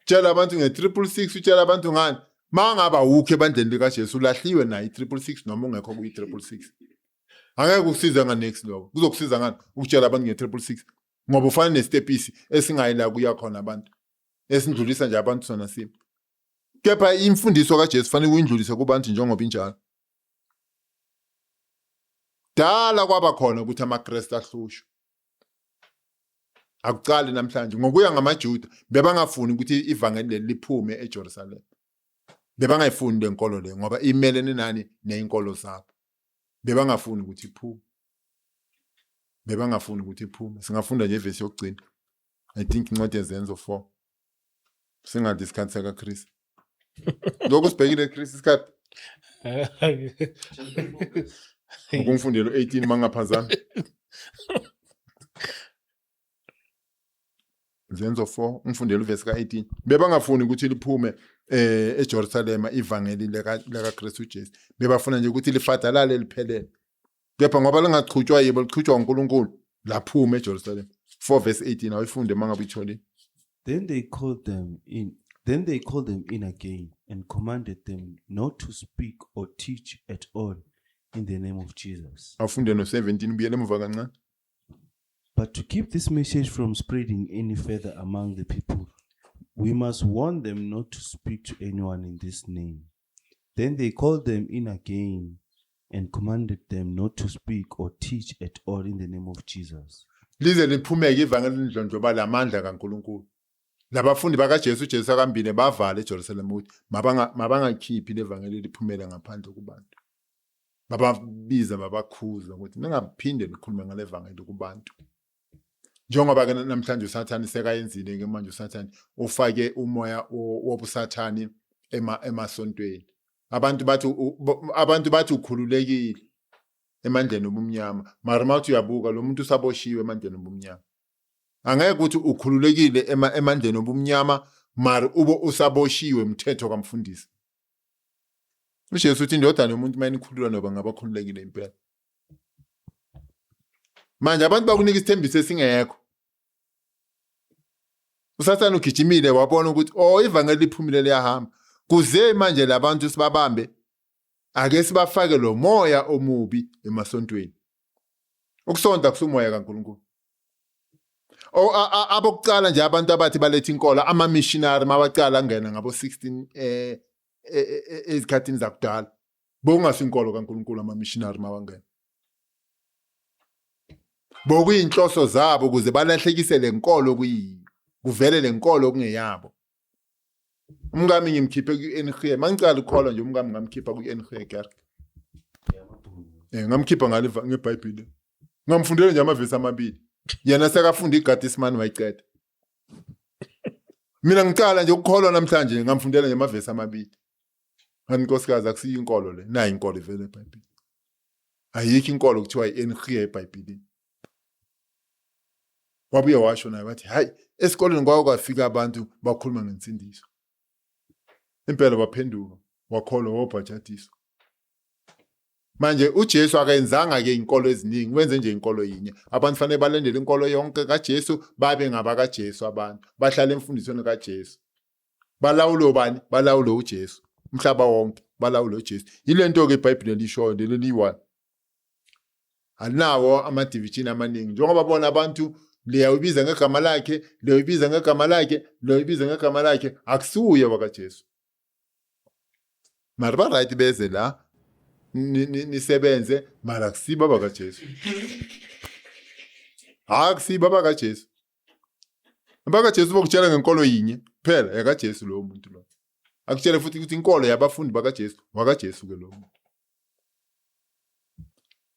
Tshela abantu nge666 utshela abantu ngani mangaba ukho ebandleni likaJesu ulahliwe naye i666 noma ungekho kuyi666. Angeke kusize nga next lokho. Kuzokusiza ngani ukutshela abantu nge666 ngoba ufana nestepisi esingayila kuya khona abantu. Esindlulisa nje abantu sona siphi. Kepha imfundiso kaJesu fanele uyindlulise kubantu njengoba injalo. Dala kwaba khona ukuthi amaKristu ahlushwe. Akucali namhlanje ngokuya ngamaJuda bebangafuni ukuthi ivangeli liphume eJerusalem. Bebangayifuni lenkolo le ngoba imelene nani nezinkolo zabo. Bebangafuni ukuthi iphume. Bebangafuni ukuthi iphume. Singafunda nje verse yokugcina. I think incwadi yezenzo 4. Singathi isikhathi sakaKristu. Lokho sibhekile eKristu isikhathi. Ukufundela 18 mangaphazana. Zenzo 4 umfundela uverse ka18 bebangafuni ukuthi liphume eJerusalem ivangeli likaKristu Jesu bebafuna nje ukuthi lifadalale liphelele kepha ngoba lingachutshwa yibo lichutshwa uNkulunkulu laphume eJerusalem 4 verse 18 ayifunde mangabe ithole. Then they called them in again and commanded them not to speak or teach at all in the name of Jesus, Afunde no 17 ubiyele emuva kancane. but to keep this message from spreading any further among the people, we must warn them not to speak to anyone in this name. Then they called them in again and commanded them not to speak or teach at all in the name of Jesus. Lize liphumeke ivangeli lindlondloba lamandla kaNkulunkulu. Labafundi bakaJesu Jesu akambile bavala eJerusalem ukuthi mabangakhiphi levangeli liphumela ngaphandle kubantu. Bababiza babakhuza ukuthi ningaphinde likhulume ngalevangeli kubantu. Njengoba ke namhlanje uSathane sekayenzile ke manje uSathane ufake umoya wobusathani emasontweni. Abantu bathi ukhululekile emandleni obumnyama. Mara mawuthi uyabuka lo muntu usaboshiwe emandleni obumnyama. Angeke ukuthi ukhululekile emandleni obumnyama mara ubo usaboshiwe umthetho kaMfundisi. uJesu uthi indodana yomuntu mayinikhulula noba ngabakhululekile impela. Manje abantu bakunika isithembiso esingekho. USathane ugijimile wabona ukuthi ivangeli liphumile liyahamba. Kuze manje labantu sibabambe ake sibafake lo moya omubi emasontweni. Ukusonda kusumoya kaNkulunkulu. Abokucala nje abantu abathi baletha inkolo ama missionary mabacala ngena ngabo 16 ezikhathini zakudala. Bokungasinkolo kaNkulunkulu ama missionary mabangena. Bokuyinhloso zabo ukuze balahlekise lenkolo kuvele lenkolo kungeyabo. Umngami ngimkhiphe ku-NG mangicala ukukholwa nje umngami ngamkhipha ku-NG kerk. Ngamkhipha ngeBhayibheli. Ngamfundela nje amavesi amabili. Yena sekafunda iGatisman wayiceda. Mina ngicala nje ukukholwa namhlanje ngamfundela nje amavesi amabili. Nkosikazi akusiyo inkolo le, nayi inkolo ivele eBhayibhelini. Ayikho inkolo kuthiwa i-NG eBhayibhelini. Wabuye washo naye wathi hayi esikoleni kwafika abantu bakhuluma ngensindiso. Impela baphenduka wakholwa wobhajatiso. Manje uJesu akayenzanga ke inkolo eziningi wenze nje inkolo yinye. Abantu fanele balandele inkolo yonke kaJesu babe ngabakaJesu abantu. Bahlala emfundisweni kaJesu. Balawulo bani? Balawulo uJesu. Umhlaba wonke balawulo uJesu. Yilento ke iBhayibheli lishoyo leli1. Alinawo ama division amaningi. Njengoba bona abantu liyayibiza ngegama lakhe, liyayibiza ngegama lakhe, liyayibiza ngegama lakhe akusuye wakaJesu. Mara right beze la nisebenze mara akusiba bakaJesu. Akusiba bakaJesu. BakaJesu bokutshela ngenkolo yinye phela yakaJesu lo muntu lo. Akutshela futhi ukuthi inkolo yabafundi bakaJesu wakaJesu ke lo muntu.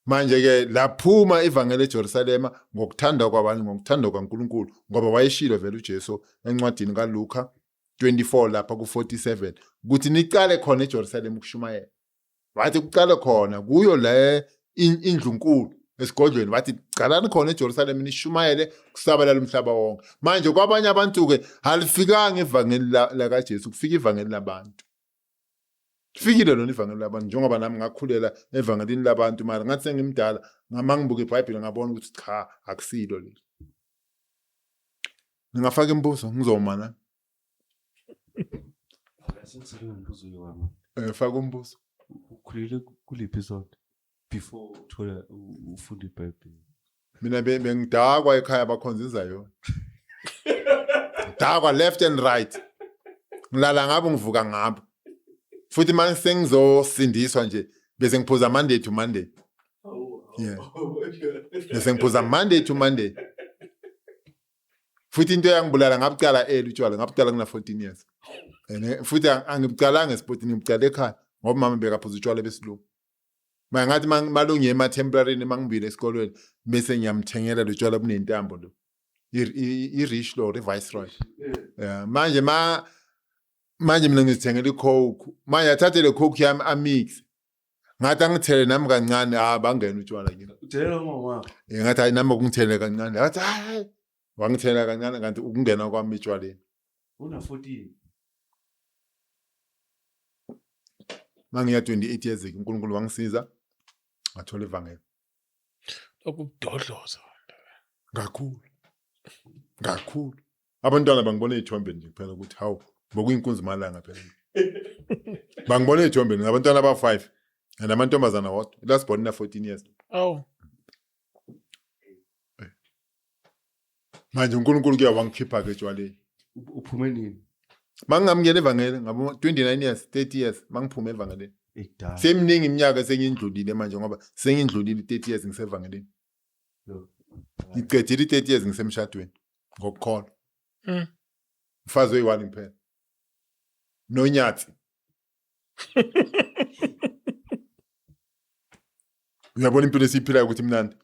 Manje ke laphuma ivangeli eJerusalem ngokuthanda kwabantu ngokuthanda kwaNkulunkulu ngoba wayeshilo vele uJesu encwadini kaLuka 24 lapha ku47 ukuthi niqale khona eJerusalem ukushumayela. Wathi kuqala khona kuyo le indlu enkulu esigodlweni bathi qalani khona eJerusalem nishumayele kusabalala umhlaba wonke. Manje kwabanye abantu ke alifikanga ivangeli lakaJesu, kufika ivangeli labantu. Fikile lona ivangeli labantu njengoba nami ngakhulela evangelini labantu mara ngathi sengimdala ngibuka iBhayibheli ngabona ukuthi cha akusilo leli. Ngingafaka imbuzo ngizoma na. Umbuzo yami. Faka umbuzo. Ukhulele kuliphi isonto before uthola ufunda iBhayibheli? Mina bengidakwa ekhaya bakhonziza yona. Dakwa left and right. Ngilala ngabo ngivuka ngabo. Futhi manje sengizosindiswa nje bese ngiphuza Monday to Monday. Yeah. Bese ngiphuza Monday to Monday. Futhi into yangibulala ngabucala utshwala ngabucala ngina 14 years. Futhi angibucalanga esipotini ngibukala ekhaya ngoba mama bekaphuza utshwala besilungu. Manje ngathi malungi ema temporary mangibile esikolweni bese ngiyamthengela lo tshwala bunentambo lo. I-Rich Lord, i-Viceroy. Yeah, manje mina ngizithengela iCoke. Manje athathe le Coke yami amix. Ngathi angithele nami kancane bangena utshwala kimi. Uthelela mama. Ngathi hayi nami ukungithele kancane. Ngathi hayi wangithela kancane kanti ukungena kwami etshwaleni. Una 14. Mangiya 28 years uNkulunkulu wangisiza ngathola ivangeli. Okubudodloza. Kakhulu. Abantwana bangibona ezithombeni nje kuphela ukuthi hawu bokuyinkunzi malanga phela. Bangibona ezithombeni ngabantwana aba5 namantombazana wodwa. Last born na 14 years. Oh. Manje uNkulunkulu kuya wangikhipha ke etshwaleni. Uphume nini? Mangingamngena evangeli ngabo 29 years, 30 years mangiphume evangelini. Ekudala. Seminingi iminyaka sengindlulile manje ngoba sengindlulile 30 years ngisevangelini. Ngicedile 30 years ngisemshadweni ngokukholwa. Mfazi oyi1 kuphela. Nonyathi. Uyabona impilo esiphilayo ukuthi mnandi.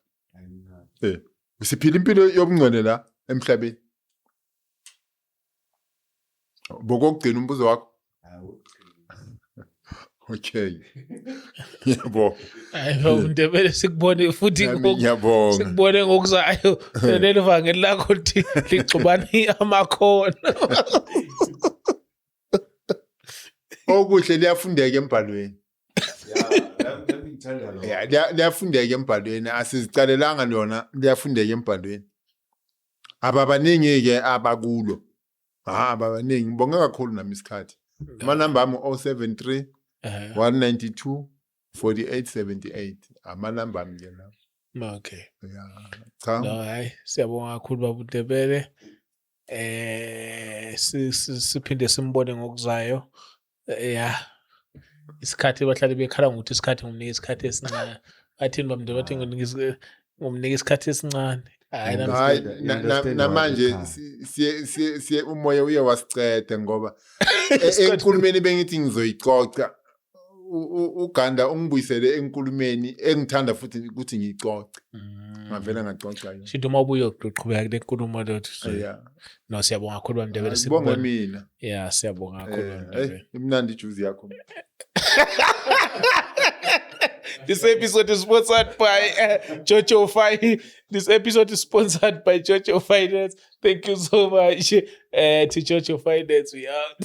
Usiphila impilo yobungcwele la emhlabeni. Bokugcina umbuzo wakho. Okay. Yebo. Hayibo Ndebele sikubone futhi Ngiyabonga. sikubone ngokuzayo leli vangeli lakho lithi ligcubani amakhono. Okuhle liyafundeka embhalweni. Nami ngithanda lo. Yeah, liyafundeka embhalweni. Asizicalelanga lona liyafundeka embhalweni. Ababaningi ke abakulo. Ababaningi ngibonga kakhulu nami isikhathi. Amanamba ami 073 192 4878 amanamba ami ke la. Okay. Yeah. Cha. No hayi siyabonga kakhulu baba Ndebele. Siphinde simbone ngokuzayo. Yeah. Isikhathi bahlali bekhala ngokuthi isikhathi ngumnika isikhathi esincane. Athini baba Ndebele bathi ngumnika isikhathi esincane. Hayi namanje siye umoya uye wasicede ngoba enkulumeni bengithi ngizoyicoca uGanda ungibuyisele enkulumeni engithanda futhi ukuthi ngiyicoce ngavela ngacoca yona Shinto mabuye ukuqhubeka kule nkulumo lethu. yeah No siyabonga kakhulu baba Ndebele sibonga mina Yeah siyabonga kakhulu baba Ndebele. imnandi ijuice yakho. This episode is sponsored by Jojo Finance. This episode is sponsored by Jojo Finance. Thank you so much to Jojo Finance. We out.